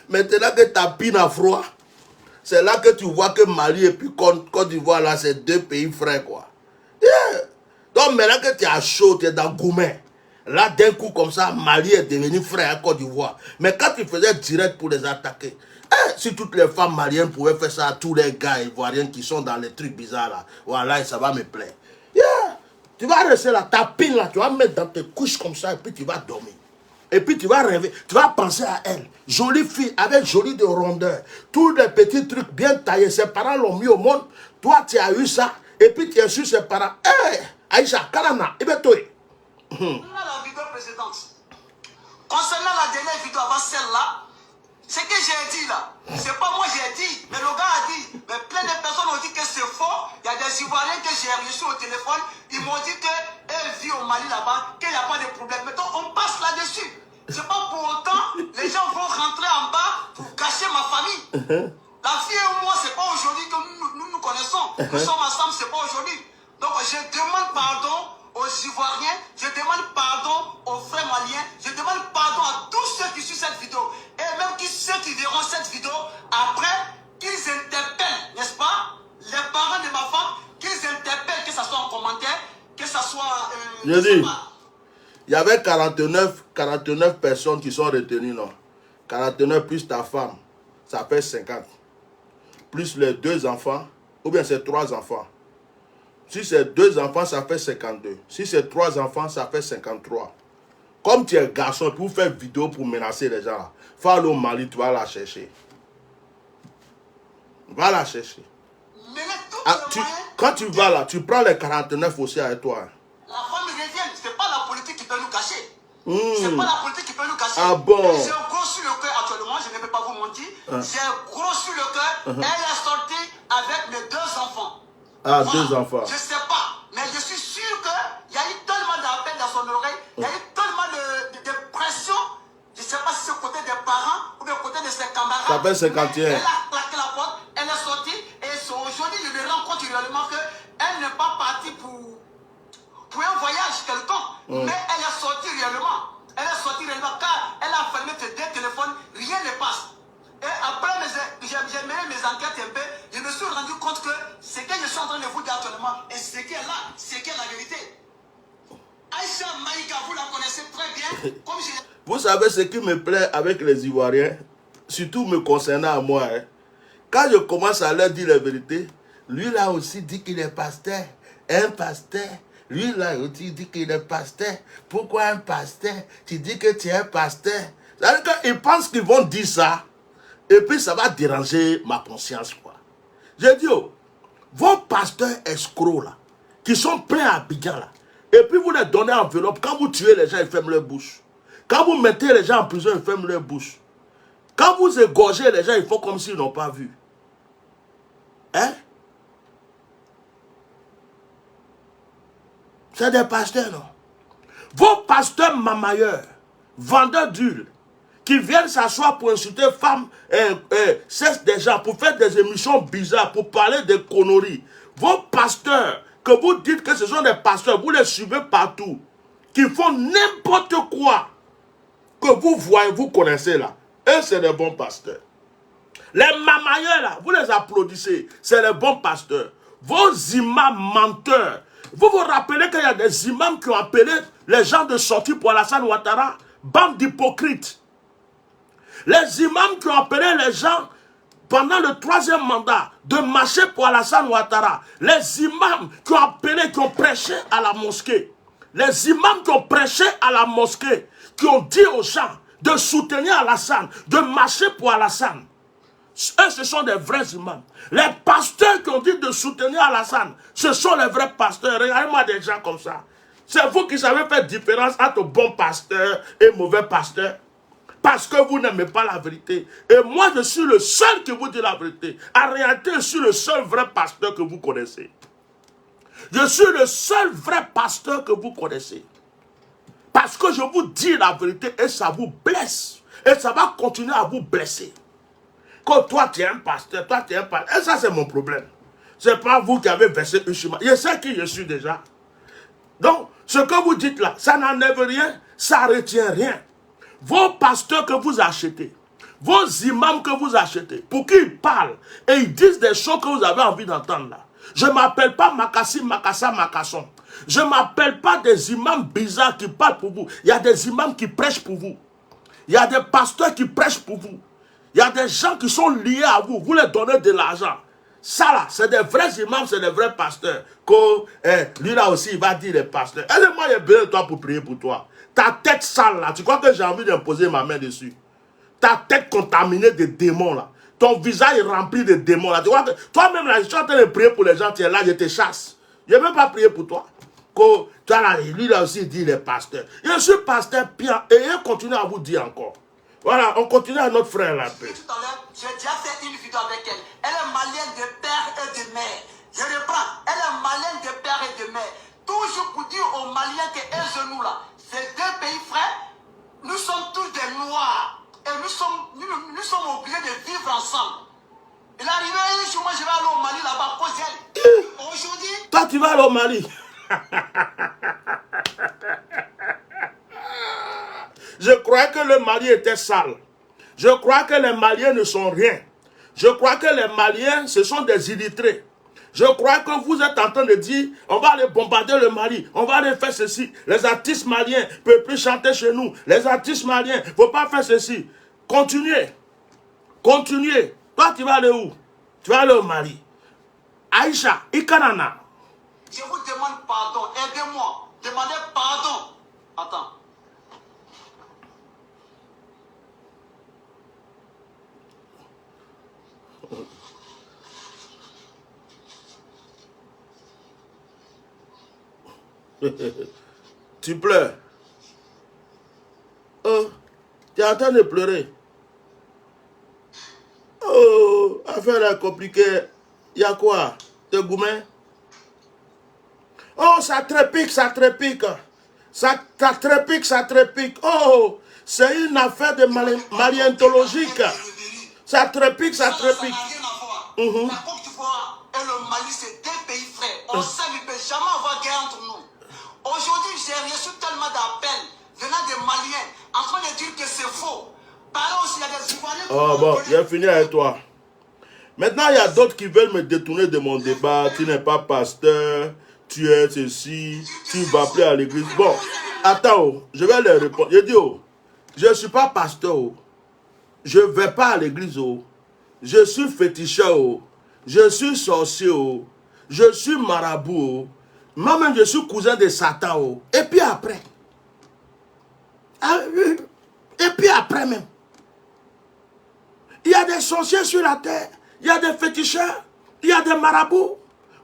maintenant que ta pine a froid, c'est là que tu vois que Mali et puis Côte d'Ivoire, là, c'est deux pays frères, quoi. Yeah. Donc maintenant que tu as chaud, tu es dans Goumet. Là, d'un coup, comme ça, Mali est devenu frère à Côte d'Ivoire. Mais quand tu faisais direct pour les attaquer, si toutes les femmes maliennes pouvaient faire ça à tous les gars ivoiriens qui sont dans les trucs bizarres, là, voilà, ça va me plaire. Yeah. Tu vas rester là, ta pine, là, tu vas mettre dans tes couches comme ça, et puis tu vas dormir. Et puis tu vas rêver, tu vas penser à elle. Jolie fille, avec jolie de rondeur. Tous les petits trucs bien taillés. Ses parents l'ont mis au monde. Toi, tu as eu ça. Et puis tu as su ses parents. Hé, Aïcha, Karana, Ibetoy. la vidéo précédente. Concernant la dernière vidéo avant celle-là, ce que j'ai dit là, c'est pas moi j'ai dit, mais le gars a dit. Mais plein de personnes ont dit que c'est faux. Il y a des Ivoiriens que j'ai reçus au téléphone. Ils m'ont dit qu'elle vit au Mali là-bas, qu'il n'y a pas de problème. Maintenant, on passe là-dessus. C'est pas pour autant, les gens vont rentrer en bas pour cacher ma famille. La fille et moi, c'est pas aujourd'hui que nous connaissons. Nous sommes ensemble, c'est pas aujourd'hui. Donc, je demande pardon aux Ivoiriens, je demande pardon aux frères maliens, je demande pardon à tous ceux qui suivent cette vidéo. Et même ceux qui verront cette vidéo, après, qu'ils interpellent, n'est-ce pas, les parents de ma femme, qu'ils interpellent, que ce soit en commentaire, que ce soit... je dis, il y avait 49 personnes qui sont retenues, non. 49 plus ta femme, ça fait 50. Plus les 2 enfants, ou bien c'est 3 enfants. Si c'est 2 enfants, ça fait 52. Si c'est 3 enfants, ça fait 53. Comme tu es garçon, pour faire vidéo pour menacer les gens, faut aller au Mali, tu vas la chercher. Va la chercher. Quand tu vas là, tu prends les 49 aussi avec toi. La femme revient, c'est pas la politique qui peut nous cacher. C'est pas la politique qui peut nous cacher. Ah bon? J'ai gros sur le cœur actuellement, je ne vais pas vous mentir. J'ai gros sur le cœur. Elle est sortie avec mes 2 enfants. Ah, voilà. 2 enfants. Je ne sais pas, mais je suis sûr qu'il y a eu tellement d'appels dans son oreille, il y a eu tellement de pression. Je ne sais pas si c'est côté des parents ou bien côté de ses camarades. Ça fait 51. Elle a claqué la porte, elle est sortie et aujourd'hui je me rends compte réellement qu'elle n'est pas partie pour un voyage quelconque, mais elle est sortie réellement. Elle est sortie réellement car elle a fermé ses 2 téléphones, rien ne passe. Et après, j'ai mené mes enquêtes un peu, je me suis rendu compte que ce que je suis en train de vous dire actuellement et ce qui est là, c'est qui est la vérité. Aïcha Maïga, vous la connaissez très bien. Comme vous savez ce qui me plaît avec les Ivoiriens, surtout me concernant à moi, hein. Quand je commence à leur dire la vérité, lui là aussi dit qu'il est pasteur, un pasteur. Lui là aussi dit qu'il est pasteur. Pourquoi un pasteur? Tu dis que tu es un pasteur. C'est-à-dire qu'ils pensent qu'ils vont dire ça. Et puis ça va déranger ma conscience, quoi. J'ai dit, oh, vos pasteurs escrocs là, qui sont pleins à Abidjan là, Et puis vous les donnez enveloppe. Quand vous tuez les gens, ils ferment leur bouche. Quand vous mettez les gens en prison, ils ferment leur bouche. Quand vous égorgez les gens, ils font comme s'ils n'ont pas vu. Hein? C'est des pasteurs, non? Vos pasteurs mamailleurs, vendeurs d'huile, qui viennent s'asseoir pour insulter femmes, cessent des gens, pour faire des émissions bizarres, pour parler de conneries. Vos pasteurs, que vous dites que ce sont des pasteurs, vous les suivez partout, qui font n'importe quoi, que vous voyez, vous connaissez là. Eux, c'est des bons pasteurs. Les mamailleurs là, vous les applaudissez, c'est les bons pasteurs. Vos imams menteurs, vous vous rappelez qu'il y a des imams qui ont appelé les gens de sortir pour Alassane Ouattara, bande d'hypocrites. Les imams qui ont appelé les gens pendant le 3e mandat de marcher pour Alassane Ouattara. Les imams qui ont appelé, qui ont prêché à la mosquée. Les imams qui ont prêché à la mosquée, qui ont dit aux gens de soutenir Alassane, de marcher pour Alassane. Eux, ce sont des vrais imams. Les pasteurs qui ont dit de soutenir Alassane, ce sont les vrais pasteurs. Regardez-moi des gens comme ça. C'est vous qui savez faire différence entre bon pasteur et mauvais pasteur. Parce que vous n'aimez pas la vérité. Et moi, je suis le seul qui vous dit la vérité. En réalité, je suis le seul vrai pasteur que vous connaissez. Je suis le seul vrai pasteur que vous connaissez. Parce que je vous dis la vérité et ça vous blesse. Et ça va continuer à vous blesser. Quand toi, tu es un pasteur, toi, tu es un pasteur. Et ça, c'est mon problème. Ce n'est pas vous qui avez versé une chemin. Je sais qui je suis déjà. Donc, ce que vous dites là, ça n'enlève rien, ça ne retient rien. Vos pasteurs que vous achetez, vos imams que vous achetez, pour qu'ils parlent et ils disent des choses que vous avez envie d'entendre là. Je ne m'appelle pas Makassi, Makassa, Makasson. Je ne m'appelle pas des imams bizarres qui parlent pour vous. Il y a des imams qui prêchent pour vous. Il y a des pasteurs qui prêchent pour vous. Il y a des gens qui sont liés à vous. Vous leur donnez de l'argent. Ça là, c'est des vrais imams, c'est des vrais pasteurs. Que lui là aussi, il va dire les pasteurs. Et moi, j'ai besoin de toi pour prier pour toi. Ta tête sale là, tu crois que j'ai envie d'imposer ma main dessus? Ta tête contaminée de démons là. Ton visage est rempli de démons là. Tu vois que toi-même là, je suis en train de prier pour les gens, tu es là, je te chasse. Je ne vais même pas prier pour toi. Que, tu vois là, lui là aussi, il dit les pasteurs. Je suis pasteur Pierre et il continue à vous dire encore. Voilà, on continue à notre frère là. Tout à l'heure, j'ai déjà fait une vidéo avec elle. Elle est malienne de père et de mère. Je reprends, elle est malienne de père et de mère. Toujours pour dire aux Maliens que nous là, ces deux pays frères, nous sommes tous des Noirs. Et nous sommes obligés de vivre ensemble. Il est arrivé un jour, moi je vais aller au Mali là-bas à cause d'elle. Aujourd'hui... Toi tu vas aller au Mali. Je crois que le Mali était sale. Je crois que les Maliens ne sont rien. Je crois que les Maliens, ce sont des illettrés. Je crois que vous êtes en train de dire, on va aller bombarder le Mali, on va aller faire ceci. Les artistes maliens ne peuvent plus chanter chez nous. Les artistes maliens, il ne faut pas faire ceci. Continuez. Continuez. Toi, tu vas aller où? Tu vas aller au Mali. Aïcha, Ikanana. Je vous demande pardon. Aidez-moi. Demandez pardon. Attends. Tu pleures. Oh, tu es en train de pleurer. Oh, affaire est compliquée. Il y a quoi? De gourmet? Oh, ça trépique, ça trépique. Ça trépique, ça trépique. Oh, c'est une affaire de malientologique. Ça trépique, ça trépique. La Côte d'Ivoire et le Mali, c'est deux pays frères. On sait qu'il ne peut jamais avoir guerre entre nous. Aujourd'hui, j'ai reçu tellement d'appels venant des Maliens en train de dire que c'est faux. Par aussi, il y a des Ivoiriens... Oh bon, j'ai fini avec toi. Maintenant, il y a d'autres qui veulent me détourner de mon débat. Tu n'es pas pasteur, tu es ceci, tu ne vas plus à l'église. Bon, attends, oh, je vais leur répondre. Je dis, oh, je ne suis pas pasteur, oh. Je ne vais pas à l'église, oh. Je suis féticheur, oh. Je suis sorcier, oh. Je suis marabout, oh. Moi-même, je suis cousin de Satan, oh. Et puis après. Et puis après même. Il y a des sorciers sur la terre. Il y a des féticheurs. Il y a des marabouts.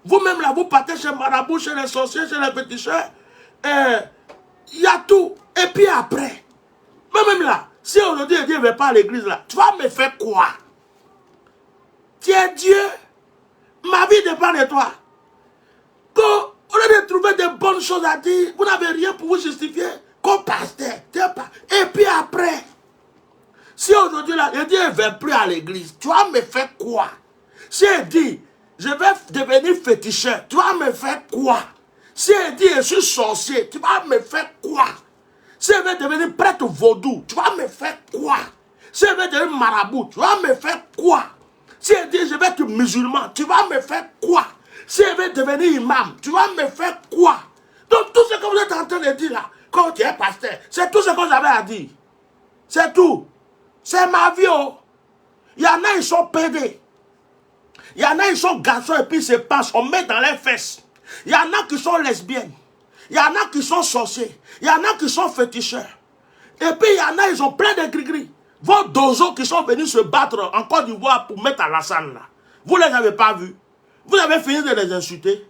Vous-même là, vous partez chez marabouts, chez les sorciers, chez les féticheurs. Il y a tout. Et puis après, même là, si aujourd'hui Dieu ne va pas à l'église là, tu vas me faire quoi? Tu es Dieu. Ma vie dépend de toi. Quand, au lieu de trouver des bonnes choses à dire, vous n'avez rien pour vous justifier. Comme pasteur, et puis après, si aujourd'hui là, Dieu ne va plus à l'église, tu vas me faire quoi? Si elle dit, je vais devenir féticheur, tu vas me faire quoi? Si elle dit, je suis sorcier, tu vas me faire quoi? Si elle veut devenir prêtre vaudou, tu vas me faire quoi? Si elle veut devenir marabout, tu vas me faire quoi? Si elle dit, je vais être musulman, tu vas me faire quoi? Si elle veut devenir imam, tu vas me faire quoi? Donc tout ce que vous êtes en train de dire là, quand tu es pasteur, c'est tout ce que j'avais à dire. C'est tout. C'est ma vie. Oh. Il y en a, ils sont pédés. Il y en a, ils sont garçons et puis ils se passent, on met dans les fesses. Il y en a qui sont lesbiennes. Il y en a qui sont sorciers. Il y en a qui sont féticheurs. Et puis il y en a, ils ont plein de gris-gris. Vos dozos qui sont venus se battre en Côte d'Ivoire pour mettre à la salle là. Vous ne les avez pas vus. Vous avez fini de les insulter.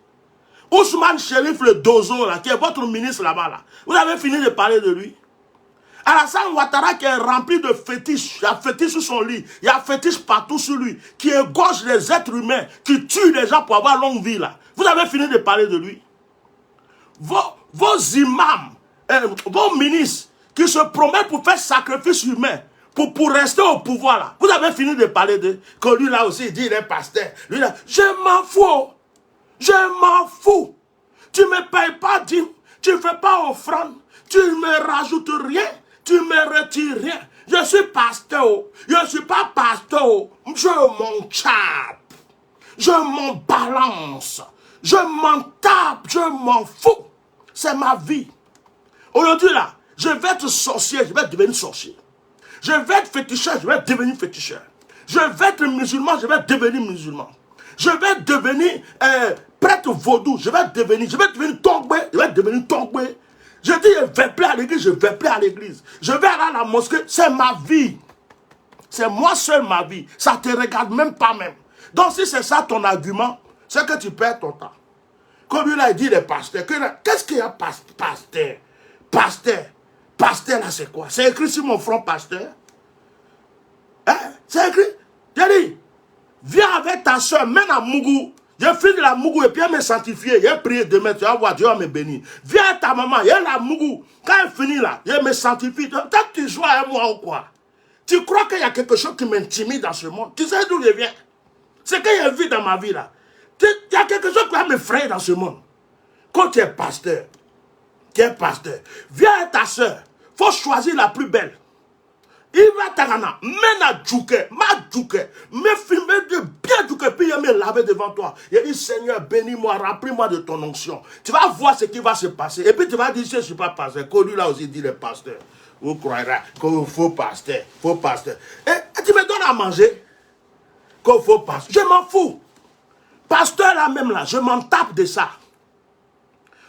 Ousmane Chérif, le dozo là, qui est votre ministre là-bas là. Vous avez fini de parler de lui. Alassane Ouattara qui est rempli de fétiches. Il y a fétiches sur son lit. Il y a fétiches partout sur lui. Qui égorge les êtres humains. Qui tue les gens pour avoir longue vie là. Vous avez fini de parler de lui. Vos imams, vos ministres qui se promettent pour faire sacrifice humain. Pour rester au pouvoir là. Vous avez fini de parler de... Que lui là aussi il dit il est pasteur. Lui là, je m'en fous. Je m'en fous. Tu ne me payes pas dîme. Tu ne fais pas offrande. Tu ne me rajoutes rien. Tu ne me retires rien. Je suis pasteur. Je ne suis pas pasteur. Je m'en tape. Je m'en balance. Je m'en tape. Je m'en fous. C'est ma vie. Aujourd'hui là, je vais être sorcier. Je vais devenir sorcier. Je vais être féticheur. Je vais devenir féticheur. Je vais être musulman. Je vais devenir musulman. Je vais devenir prêtre vaudou. Je vais devenir tombé. Je vais devenir tombé. Je dis, je ne vais plus à l'église, je ne vais plus à l'église. Je vais aller à la mosquée, c'est ma vie. C'est moi seul ma vie. Ça ne te regarde même pas même. Donc si c'est ça ton argument, c'est que tu perds ton temps. Comme lui là, il dit les pasteurs. Qu'est-ce qu'il y a pasteur? Pasteur. Pasteur là, c'est quoi? C'est écrit sur mon front, pasteur. Hein? C'est écrit. J'ai dit, viens avec ta soeur, mène à Mougou. J'ai fini la Mougou et puis elle m'a sanctifié. J'ai prié demain, tu vas voir, Dieu va me bénir. Viens à ta maman, il y a la Mougou. Quand elle finit là, elle me sanctifie. Toi, tu joues à moi ou quoi? Tu crois qu'il y a quelque chose qui m'intimide dans ce monde? Tu sais d'où je viens? C'est qu'il y a une vie dans ma vie là. Il y a quelque chose qui va m'effrayer dans ce monde. Quand tu es pasteur, viens à ta soeur. Il faut choisir la plus belle. Il va t'agana, mène à Djouké, me filmer de bien Djouké, puis il me laver devant toi. Il dit, Seigneur, bénis-moi, remplis-moi de ton onction. Tu vas voir ce qui va se passer. Et puis tu vas dire, je ne suis pas pasteur. Comme lui là aussi dit le pasteur. Vous croirez qu'il faut pasteur, Et tu me donnes à manger. Qu'il faut pasteur. Je m'en fous. Pasteur là même là, je m'en tape de ça.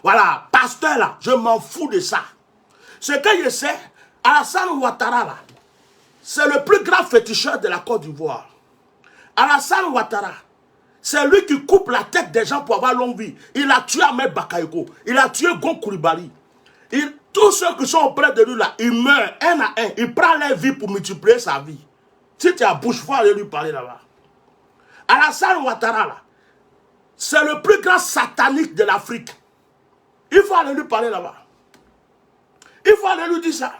Voilà, pasteur là, je m'en fous de ça. Ce que je sais, Alassane Ouattara là, c'est le plus grand féticheur de la Côte d'Ivoire. Alassane Ouattara, c'est lui qui coupe la tête des gens pour avoir longue vie. Il a tué Ahmed Bakayoko. Il a tué Gon Koulibaly. Tous ceux qui sont auprès de lui là, ils meurent un à un. Il prend leur vie pour multiplier sa vie. Si tu as bouche, il faut aller lui parler là-bas. Alassane Ouattara là, c'est le plus grand satanique de l'Afrique. Il faut aller lui parler là-bas. Il faut aller lui dire ça.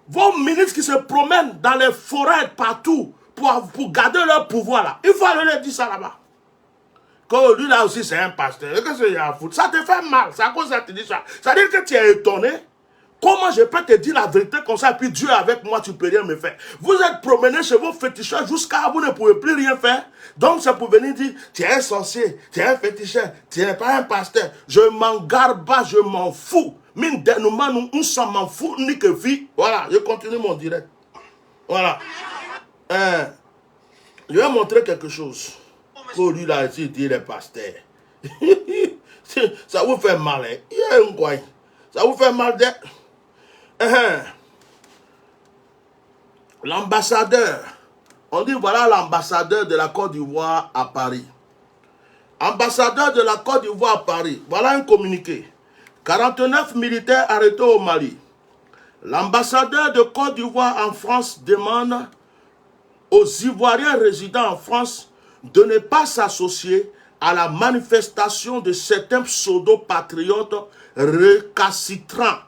Vos ministres qui se promènent dans les forêts partout pour garder leur pouvoir là, il faut aller leur dire ça là-bas. Quand lui là aussi c'est un pasteur, qu'est-ce qu'il y a à foutre? Ça te fait mal, c'est à cause ça te dit ça. Ça veut dire que tu es étonné. Comment je peux te dire la vérité comme ça, et puis Dieu avec moi, tu ne peux rien me faire. Vous êtes promené chez vos féticheurs jusqu'à vous ne pouvez plus rien faire. Donc c'est pour venir dire, tu es un sorcier, tu es un féticheur, tu n'es pas un pasteur. Je m'en garde pas, je m'en fous. Mine de nous, on s'en m'en fout, ni que vie. Voilà, je continue mon direct. Voilà. Je vais montrer quelque chose. Pour lui là, il dit les pasteurs. Ça vous fait mal, hein? Ça vous fait mal d'être. L'ambassadeur. On dit voilà l'ambassadeur de la Côte d'Ivoire à Paris. Ambassadeur de la Côte d'Ivoire à Paris. Voilà un communiqué. 49 militaires arrêtés au Mali. L'ambassadeur de Côte d'Ivoire en France demande aux Ivoiriens résidant en France de ne pas s'associer à la manifestation de certains pseudo-patriotes récalcitrants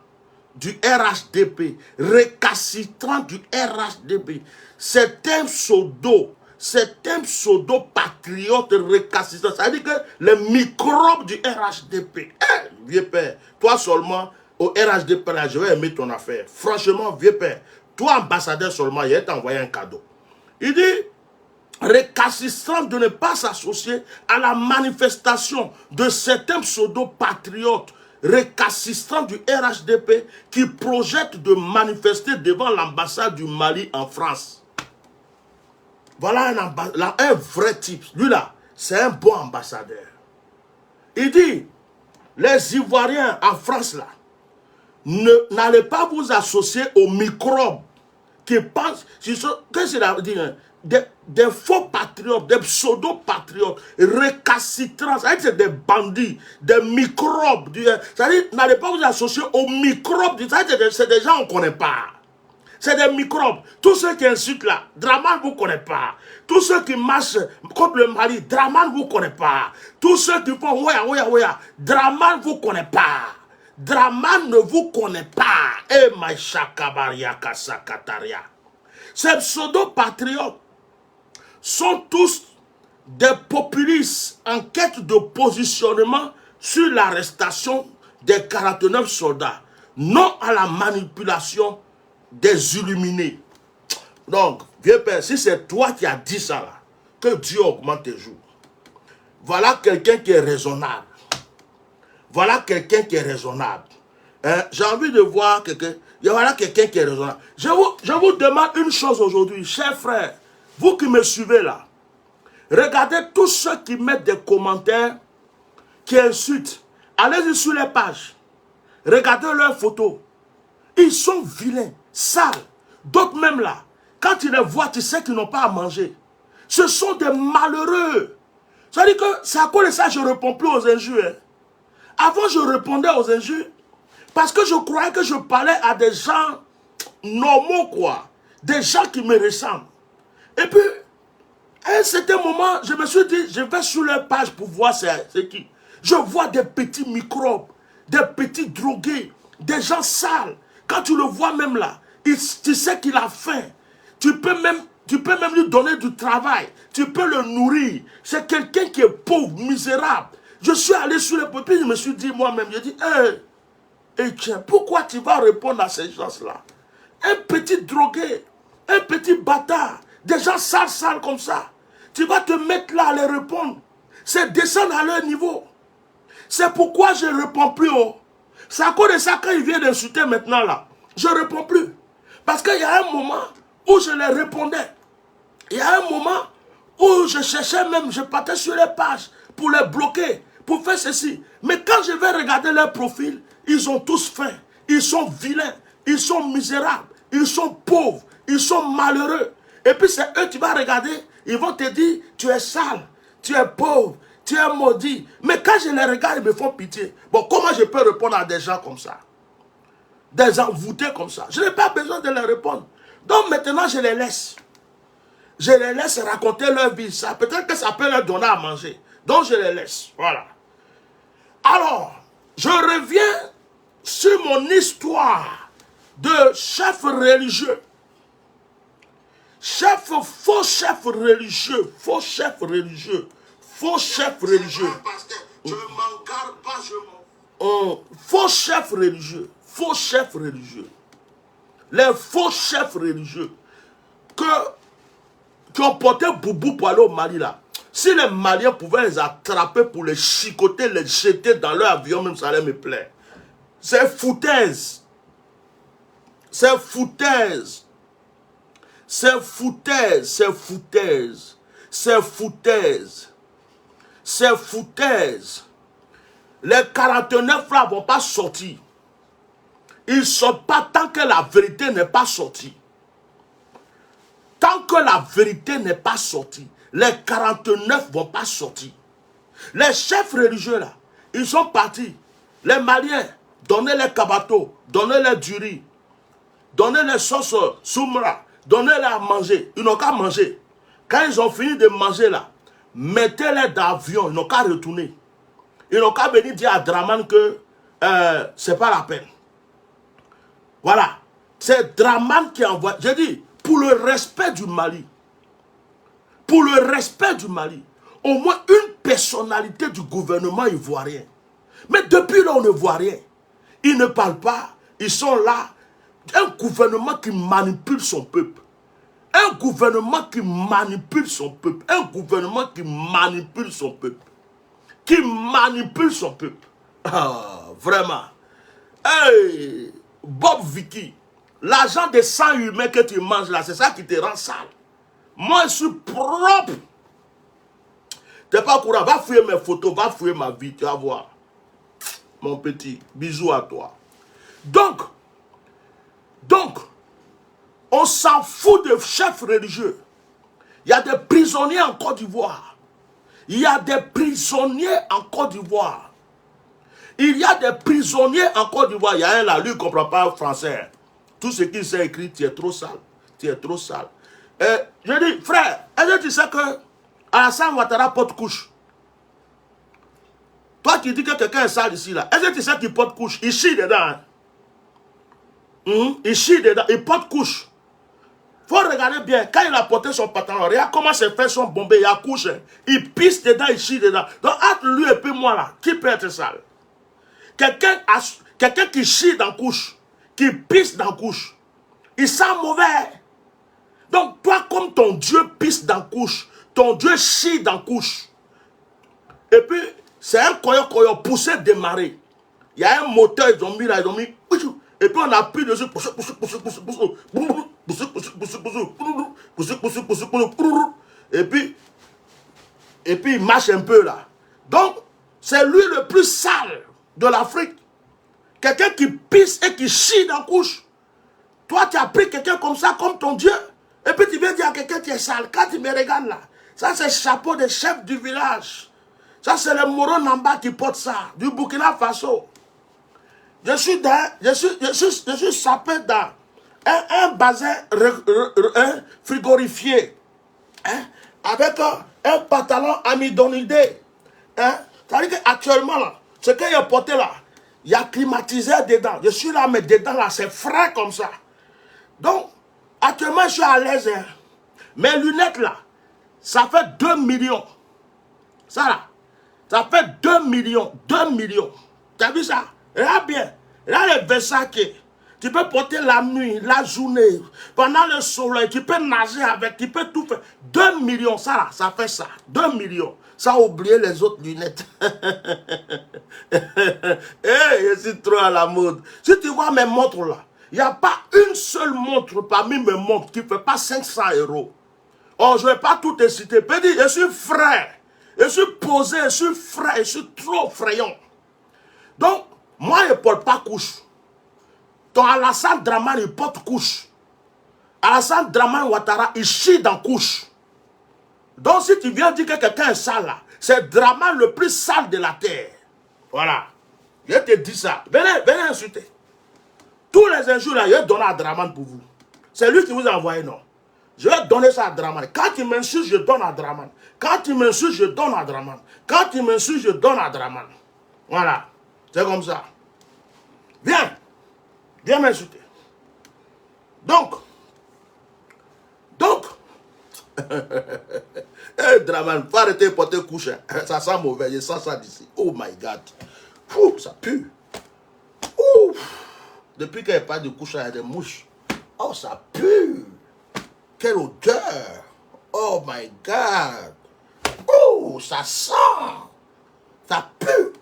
du RHDP. Récalcitrants du RHDP. Certains pseudo-patriotes récalcitrants. Ça veut dire que les microbes du RHDP. Vieux père, toi seulement, au RHDP, là, je vais aimer ton affaire. Franchement, vieux père, toi ambassadeur seulement, il va t'envoyer un cadeau. Il dit, récalcitrant de ne pas s'associer à la manifestation de certains pseudo-patriotes récalcitrants du RHDP qui projettent de manifester devant l'ambassade du Mali en France. Voilà un vrai type. Lui là, c'est un bon ambassadeur. Il dit, les Ivoiriens en France là, n'allez pas vous associer aux microbes qui pensent, qu'est-ce qu'il a dit, des faux patriotes, des pseudo-patriotes, récalcitrants, c'est des bandits, des microbes. C'est-à-dire, n'allez pas vous associer aux microbes, c'est des gens qu'on ne connaît pas. C'est des microbes. Tous ceux qui insultent là, Draman ne vous connaît pas. Tous ceux qui marchent contre le Mali, Draman ne vous connaît pas. Tous ceux qui font ouya, Draman ne vous connaît pas. Draman ne vous connaît pas. Eh, Maïchakabaria Kasakataria. Ces pseudo-patriotes sont tous des populistes en quête de positionnement sur l'arrestation des 49 soldats, non à la manipulation des illuminés. Donc, vieux père, si c'est toi qui as dit ça là, que Dieu augmente tes jours. Voilà quelqu'un qui est raisonnable. Voilà quelqu'un qui est raisonnable. Hein? J'ai envie de voir quelqu'un. Voilà quelqu'un qui est raisonnable. Je vous demande une chose aujourd'hui, chers frères, vous qui me suivez là, regardez tous ceux qui mettent des commentaires, qui insultent. Allez-y sur les pages. Regardez leurs photos. Ils sont vilains, sales. D'autres même là, quand tu les vois, tu sais qu'ils n'ont pas à manger. Ce sont des malheureux. Ça veut dire que c'est à cause de ça que je ne réponds plus aux injures. Hein. Avant, je répondais aux injures parce que je croyais que je parlais à des gens normaux, quoi. Des gens qui me ressemblent. Et puis, à un certain moment, je me suis dit, je vais sur leur page pour voir c'est qui. Je vois des petits microbes, des petits drogués, des gens sales. Quand tu le vois même là, tu sais qu'il a faim. Tu peux même lui donner du travail. Tu peux le nourrir. C'est quelqu'un qui est pauvre, misérable. Je suis allé sur les papiers, je me suis dit moi-même, je dis, tiens, pourquoi tu vas répondre à ces gens-là? Un petit drogué, un petit bâtard, des gens sales comme ça. Tu vas te mettre là à les répondre. C'est descendre à leur niveau. C'est pourquoi je ne réponds plus haut. C'est à cause de ça quand ils viennent d'insulter maintenant là. Je ne réponds plus. Parce qu'il y a un moment où je les répondais. Il y a un moment où je cherchais même, je partais sur les pages pour les bloquer, pour faire ceci. Mais quand je vais regarder leur profil, ils ont tous faim. Ils sont vilains. Ils sont misérables. Ils sont pauvres. Ils sont malheureux. Et puis c'est eux qui vont regarder. Ils vont te dire, tu es sale, tu es pauvre, tu es maudit. Mais quand je les regarde, ils me font pitié. Bon, comment je peux répondre à des gens comme ça? Des envoûtés comme ça. Je n'ai pas besoin de leur répondre. Donc maintenant, je les laisse. Je les laisse raconter leur vie. Peut-être que ça peut leur donner à manger. Donc je les laisse. Voilà. Alors, je reviens sur mon histoire de chef religieux. Faux chef religieux. Faux chef religieux. Faux chef religieux. Je m'en garde pas, je m'en... Faux chef religieux. Faux chefs religieux. Les faux chefs religieux qui ont porté boubou pour aller au Mali là. Si les Maliens pouvaient les attraper pour les chicoter, les jeter dans leur avion, même ça allait me plaire. C'est foutaise. C'est foutaise. C'est foutaise. C'est foutaise. C'est foutaise. C'est foutaise. Les 49 là ne vont pas sortir. Ils ne sortent pas tant que la vérité n'est pas sortie. Tant que la vérité n'est pas sortie, les 49 ne vont pas sortir. Les chefs religieux là, ils sont partis. Les Maliens, donnez-les kabato, donnez-les du riz, donnez-les sauce soumra, donnez-les à manger. Ils n'ont qu'à manger. Quand ils ont fini de manger là, mettez-les dans l'avion, ils n'ont qu'à retourner. Ils n'ont qu'à venir dire à Draman que c'est pas la peine. Voilà. C'est Draman qui envoie. J'ai dit, pour le respect du Mali, pour le respect du Mali, au moins une personnalité du gouvernement ivoirien. Mais depuis là, on ne voit rien. Ils ne parlent pas. Ils sont là. Un gouvernement qui manipule son peuple. Un gouvernement qui manipule son peuple. Un gouvernement qui manipule son peuple. Qui manipule son peuple. Ah, vraiment. Hey, Bob Vicky, l'argent des sang humains que tu manges là, c'est ça qui te rend sale. Moi, je suis propre. Tu n'es pas au courant. Va fouiller mes photos, va fouiller ma vie, tu vas voir. Mon petit, bisous à toi. Donc, on s'en fout des chefs religieux. Il y a des prisonniers en Côte d'Ivoire. Il y a des prisonniers en Côte d'Ivoire. Il y a des prisonniers en Côte d'Ivoire. Il y a un là, lui, ne comprend pas le français. Tout ce qu'il s'est écrit, tu es trop sale. Tu es trop sale. Je dis, frère, est-ce que tu sais que Alassane Ouattara porte couche? Toi qui dis que quelqu'un est sale ici, là, est-ce que tu sais qu'il porte couche? Il chie dedans. Il chie dedans, il porte couche. Faut regarder bien, quand il a porté son pantalon, regarde comment ses fesses sont bombées, il a couche. Il pisse dedans, il chie dedans. Donc, entre lui et puis moi, là, qui peut être sale? Quelqu'un qui chie dans couche, qui pisse dans couche, il sent mauvais. Donc, toi, comme ton Dieu pisse dans couche, ton Dieu chie dans couche, et puis, c'est un koyo poussé démarrer. Il y a un moteur, ils ont mis là, et puis on appuie dessus, et puis il marche un peu là. Donc, c'est lui le plus sale de l'Afrique. Quelqu'un qui pisse et qui chie dans la couche. Toi, tu as pris quelqu'un comme ça, comme ton Dieu. Et puis tu viens dire à quelqu'un qui est sale. Quand tu me regardes là, ça c'est le chapeau des chefs du village. Ça c'est le Moro Namba qui porte ça, du Burkina Faso. Je suis sapé dans un bassin frigorifié, hein, avec un pantalon amidonidé. Hein. C'est-à-dire qu'actuellement, là, ce qu'il a porté là, il y a climatisé dedans. Je suis là, mais dedans, là, c'est frais comme ça. Donc, actuellement, je suis à l'aise. Hein. Mes lunettes, là, ça fait 2 millions. Ça, là, ça fait 2 millions. 2 millions. Tu as vu ça? Regarde bien. Là, les Versace, tu peux porter la nuit, la journée, pendant le soleil, tu peux nager avec, tu peux tout faire. 2 millions, ça là, ça fait ça. 2 millions. Ça a oublié les autres lunettes. Je suis trop à la mode. Si tu vois mes montres là, il n'y a pas une seule montre parmi mes montres qui ne fait pas 500 €. Oh, je ne vais pas tout te citer. Petit, je suis frais. Je suis posé, je suis frais, je suis trop frayant. Donc, moi, je ne porte pas couche. Ton Alassane Dramane, il porte couche. Alassane Dramane Ouattara, il chie dans couche. Donc, si tu viens dire que quelqu'un est sale, là, c'est Dramane le plus sale de la terre. Voilà. Je te dis ça. Venez insulter. Tous les injures, là, je vais donner à Dramane pour vous. C'est lui qui vous a envoyé, non. Je vais donner ça à Dramane. Quand tu m'insultes, je donne à Dramane. Quand tu m'insultes, je donne à Dramane. Quand tu m'insultes, je donne à Dramane. Voilà. C'est comme ça. Viens m'insulter. Donc, Dramane, faut arrêter de porter couche. Ça sent mauvais, je sens ça d'ici. Oh my God. Ouh, ça pue. Ouh. Depuis qu'il n'y a pas de couche, il y a des mouches. Oh, ça pue. Quelle odeur. Oh my God. Oh, ça sent. Ça pue.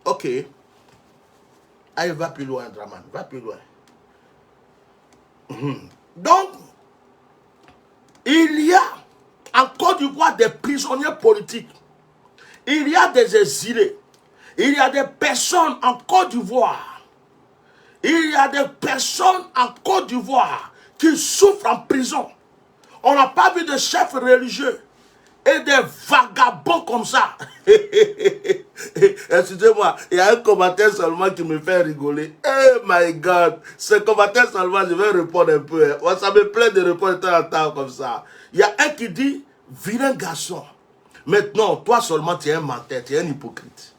Ok. Allez, va plus loin, Dramane. Va plus loin. Donc, il y a en Côte d'Ivoire des prisonniers politiques. Il y a des exilés. Il y a des personnes en Côte d'Ivoire. Il y a des personnes en Côte d'Ivoire qui souffrent en prison. On n'a pas vu de chefs religieux et des vagabonds comme ça. Excusez-moi, il y a un commentaire seulement qui me fait rigoler. Oh my God, ce commentaire seulement, je vais répondre un peu. Hein. Ça me plaît de répondre de temps en temps comme ça. Il y a un qui dit, vilain garçon. Maintenant, toi seulement, tu es un menteur, tu es un hypocrite.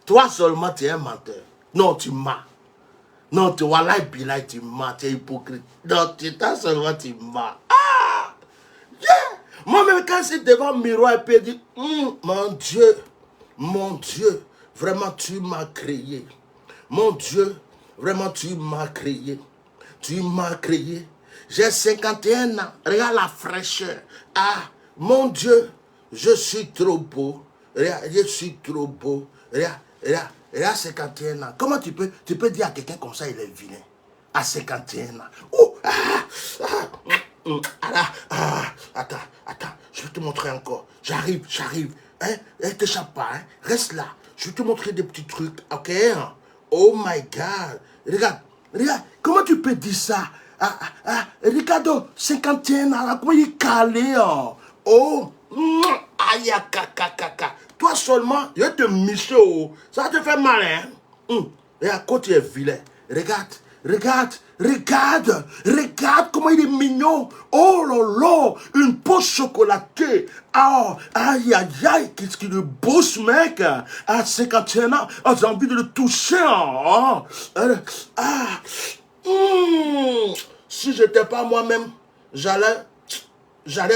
Toi seulement, tu es un menteur. Non, tu mens. Non, tu vois, là, tu mens, tu es hypocrite. Non, toi seulement, tu mens. Ah! Yeah! Moi-même, quand c'est devant le miroir, et puis il dit, mon Dieu, vraiment, tu m'as créé. Mon Dieu, vraiment, tu m'as créé. Tu m'as créé. J'ai 51 ans. Regarde la fraîcheur. Ah, mon Dieu, je suis trop beau. Regarde, je suis trop beau. Regarde 51 ans. Comment tu peux dire à quelqu'un comme ça, il est vilain? À 51 ans. Oh, attends, je vais te montrer encore. J'arrive. Hein? T'échappe pas, hein? Reste là. Je vais te montrer des petits trucs, ok? Oh my God. Regarde, comment tu peux dire ça? Regarde, 51 ans, comment il est calé, hein? Oh, aïe, kaka. Toi seulement, je vais te micher, oh. Ça te fait mal, hein? Regarde, quand tu es vilain, regarde comment il est mignon. Oh là là, une peau chocolatée. Oh, aïe, qu'est-ce qu'il est beau ce mec. À 51 ans, j'ai envie de le toucher. Si je n'étais pas moi-même, j'allais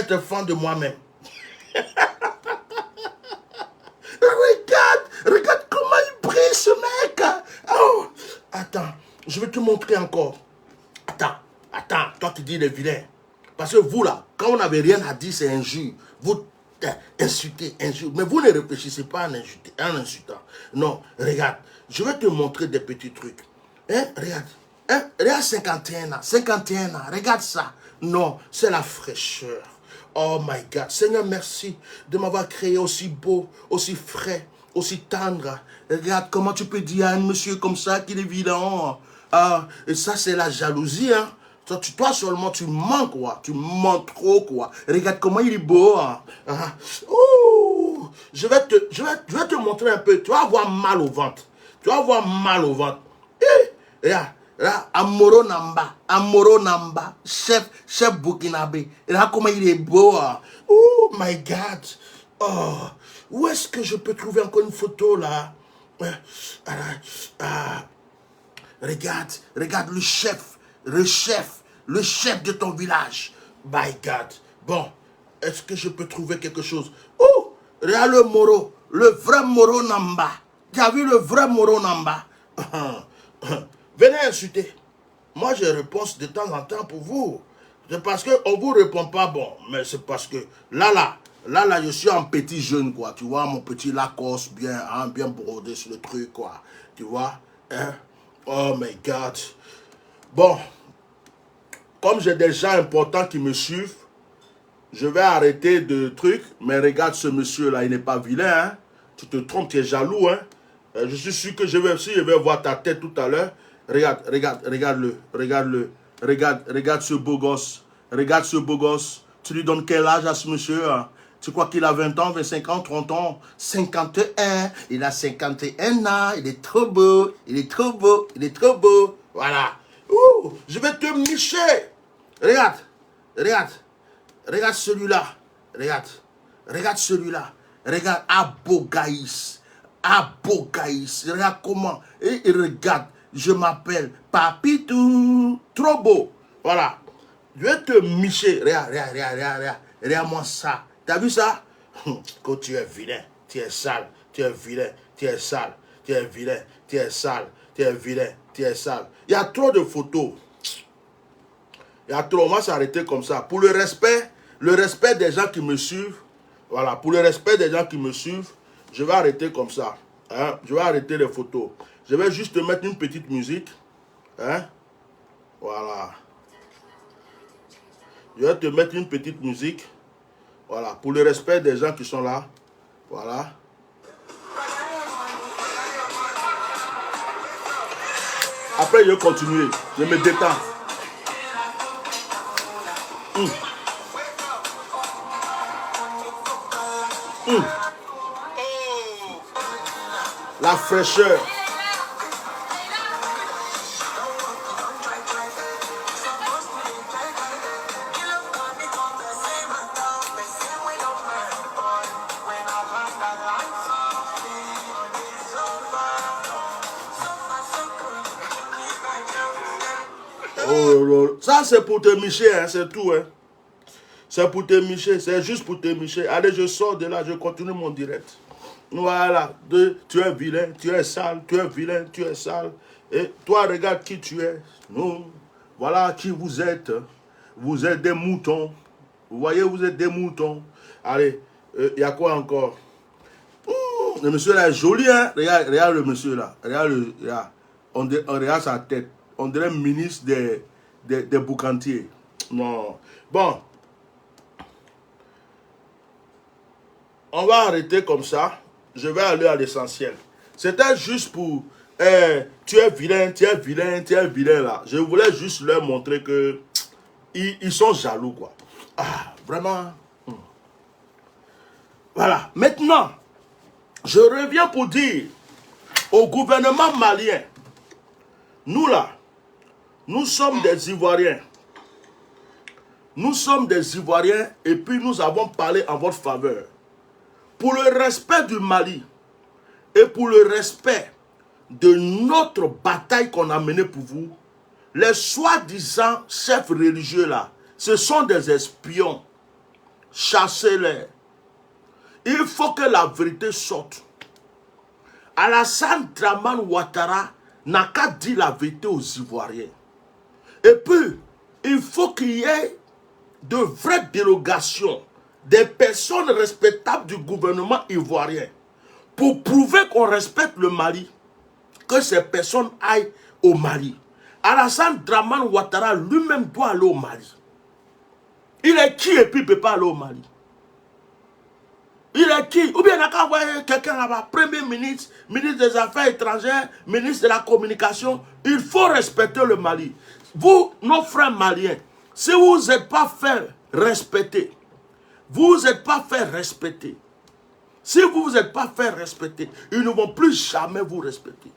te fendre de moi-même. Regarde comment il brille ce mec. Oh, attends, je vais te montrer encore. Attends, toi qui dis les vilains. Parce que vous là, quand vous n'avez rien à dire, c'est injure. Vous insultez, injure. Mais vous ne réfléchissez pas en insultant. Non, regarde, je vais te montrer des petits trucs. Hein, regarde 51 ans, regarde ça. Non, c'est la fraîcheur. Oh my God, Seigneur, merci de m'avoir créé aussi beau, aussi frais, aussi tendre. Regarde comment tu peux dire à un monsieur comme ça qu'il est vilain. Ah, et ça, c'est la jalousie, hein. Toi seulement, tu mens, quoi. Tu mens trop, quoi. Regarde comment il est beau, hein. Ouh, je vais te montrer un peu. Tu vas avoir mal au ventre. Regarde. Là, Amoro Namba, chef burkinabé. Là, comment il est beau. Hein. Oh my God. Oh, où est-ce que je peux trouver encore une photo là? Regarde le chef de ton village. My God. Bon, est-ce que je peux trouver quelque chose? Oh, regarde le vrai Moro Namba. Tu as vu le vrai Moro Namba? Venez insulter. Moi, je réponds de temps en temps pour vous. C'est parce qu'on ne vous répond pas, bon. Mais c'est parce que là, je suis un petit jeune, quoi. Tu vois, mon petit Lacoste, bien brodé sur le truc, quoi. Tu vois, hein? Oh my God. Bon, comme j'ai des gens importants qui me suivent, je vais arrêter de trucs. Mais regarde ce monsieur-là, il n'est pas vilain, hein? Tu te trompes, tu es jaloux, hein? Je suis sûr que je vais voir ta tête tout à l'heure. Regarde-le. Regarde ce beau gosse. Regarde ce beau gosse. Tu lui donnes quel âge à ce monsieur? Hein? Tu crois qu'il a 20 ans, 25 ans, 30 ans? 51. Il a 51 ans. Il est trop beau. Voilà. Ouh, je vais te micher. Regarde celui-là. Regarde celui-là. Regarde Abogaïs. Regarde comment. Et regarde. Je m'appelle Papitou. Trop beau. Voilà. Je vais te micher. Regarde-moi ça. T'as vu ça? Quand tu es vilain, tu es sale. Tu es vilain. Il y a trop de photos. On va s'arrêter comme ça. Pour le respect des gens qui me suivent. Voilà. Pour le respect des gens qui me suivent, je vais arrêter comme ça. Hein? Je vais arrêter les photos. Je vais juste te mettre une petite musique. Hein? Voilà. Je vais te mettre une petite musique. Voilà. Pour le respect des gens qui sont là. Voilà. Après, je vais continuer. Je me détends. la fraîcheur. Oh, ça c'est pour te micher, hein, c'est tout. Hein. C'est pour te micher, c'est juste pour te micher. Allez, je sors de là, je continue mon direct. Voilà, tu es vilain, tu es sale, tu es vilain, tu es sale. Et toi, regarde qui tu es. Nous, voilà qui vous êtes. Vous êtes des moutons. Vous voyez, vous êtes des moutons. Allez, il y a quoi encore? Le monsieur là est joli, hein? Regarde le monsieur là. Regarde, on regarde sa tête. On dirait ministre des boucantiers. Non. Bon. On va arrêter comme ça. Je vais aller à l'essentiel. C'était juste pour... tu es vilain, tu es vilain, tu es vilain là. Je voulais juste leur montrer que... Ils sont jaloux, quoi. Ah, vraiment. Voilà. Maintenant, je reviens pour dire au gouvernement malien, nous là, nous sommes des Ivoiriens. Nous sommes des Ivoiriens et puis nous avons parlé en votre faveur. Pour le respect du Mali et pour le respect de notre bataille qu'on a menée pour vous, les soi-disant chefs religieux là, ce sont des espions. Chassez-les. Il faut que la vérité sorte. Alassane Dramane Ouattara n'a qu'à dire la vérité aux Ivoiriens. Et puis, il faut qu'il y ait de vraies dérogations des personnes respectables du gouvernement ivoirien pour prouver qu'on respecte le Mali, que ces personnes aillent au Mali. Alassane Dramane Ouattara lui-même doit aller au Mali. Il est qui et puis il ne peut pas aller au Mali? Il est qui? Ou bien il n'a qu'à envoyer quelqu'un là-bas, Premier ministre, ministre des Affaires étrangères, ministre de la Communication. Il faut respecter le Mali. Vous, nos frères maliens, si vous n'êtes pas fait respecter, vous n'êtes pas fait respecter. Si vous n'êtes pas fait respecter, ils ne vont plus jamais vous respecter.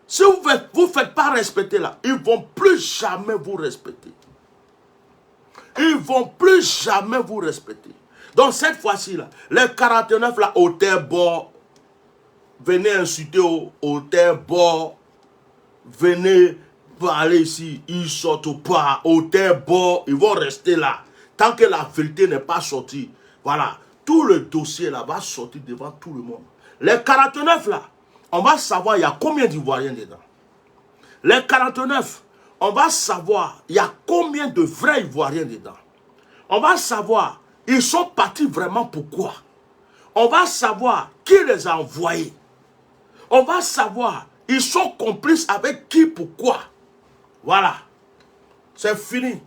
Si vous ne faites pas respecter là, ils ne vont plus jamais vous respecter. Ils ne vont plus jamais vous respecter. Donc cette fois-ci là, les 49 là, au terre bord, venez insulter au terre bord, venez parler ici, ils sortent pas, au terre bord, ils vont rester là. Tant que la vérité n'est pas sortie, voilà, tout le dossier là va sortir devant tout le monde. Les 49 là, on va savoir il y a combien d'Ivoiriens dedans. Les 49, on va savoir il y a combien de vrais Ivoiriens dedans. On va savoir, ils sont partis vraiment pourquoi. On va savoir qui les a envoyés. On va savoir, ils sont complices avec qui, pourquoi. Voilà. C'est fini.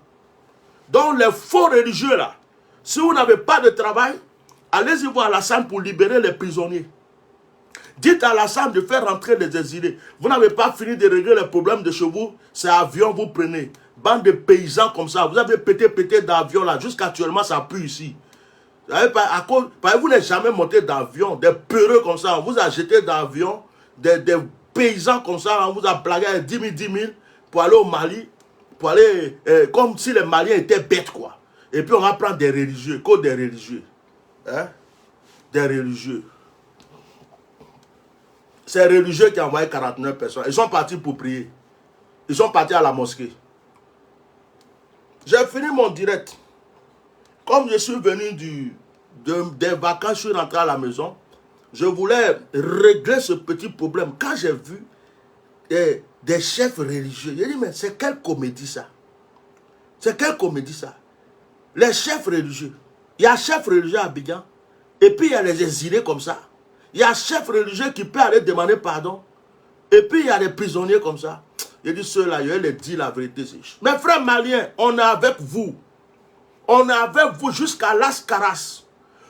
Donc les faux religieux là, si vous n'avez pas de travail, allez-y voir Alassane pour libérer les prisonniers. Dites à Alassane de faire rentrer les exilés. Vous n'avez pas fini de régler les problèmes de chez vous, c'est avion vous prenez. Bande de paysans comme ça, vous avez pété d'avion là, jusqu'actuellement ça pue ici. Vous n'êtes jamais monté d'avion, des peureux comme ça, on vous a jeté d'avion, des paysans comme ça, on vous a blagué 10 000 pour aller au Mali, pour aller, comme si les Maliens étaient bêtes quoi. Et puis on va prendre des religieux, que des religieux. Hein? Des religieux. C'est les religieux qui ont envoyé 49 personnes. Ils sont partis pour prier. Ils sont partis à la mosquée. J'ai fini mon direct. Comme je suis venu des vacances, je suis rentré à la maison. Je voulais régler ce petit problème. Quand j'ai vu des chefs religieux, j'ai dit, mais c'est quelle comédie ça? C'est quelle comédie ça? Les chefs religieux. Il y a un chef religieux à Abidjan. Et puis il y a les exilés comme ça. Il y a un chef religieux qui peut aller demander pardon. Et puis il y a des prisonniers comme ça. Il dit ceux-là, je vais leur dire la vérité. Mes frères maliens, on est avec vous. On est avec vous jusqu'à Las Caras.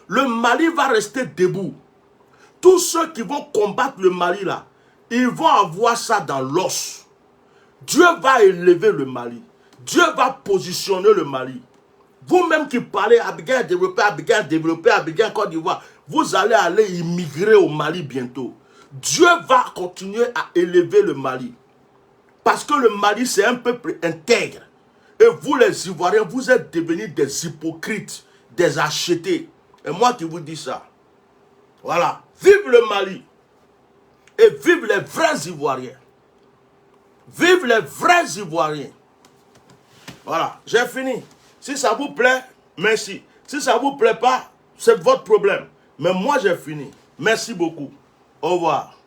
Le Mali va rester debout. Tous ceux qui vont combattre le Mali là, ils vont avoir ça dans l'os. Dieu va élever le Mali. Dieu va positionner le Mali. Vous-même qui parlez Abidjan développé, Abidjan, Côte d'Ivoire, vous allez aller immigrer au Mali bientôt. Dieu va continuer à élever le Mali. Parce que le Mali, c'est un peuple intègre. Et vous, les Ivoiriens, vous êtes devenus des hypocrites, des achetés. Et moi qui vous dis ça. Voilà. Vive le Mali. Et vive les vrais Ivoiriens. Vive les vrais Ivoiriens. Voilà. J'ai fini. Si ça vous plaît, merci. Si ça ne vous plaît pas, c'est votre problème. Mais moi, j'ai fini. Merci beaucoup. Au revoir.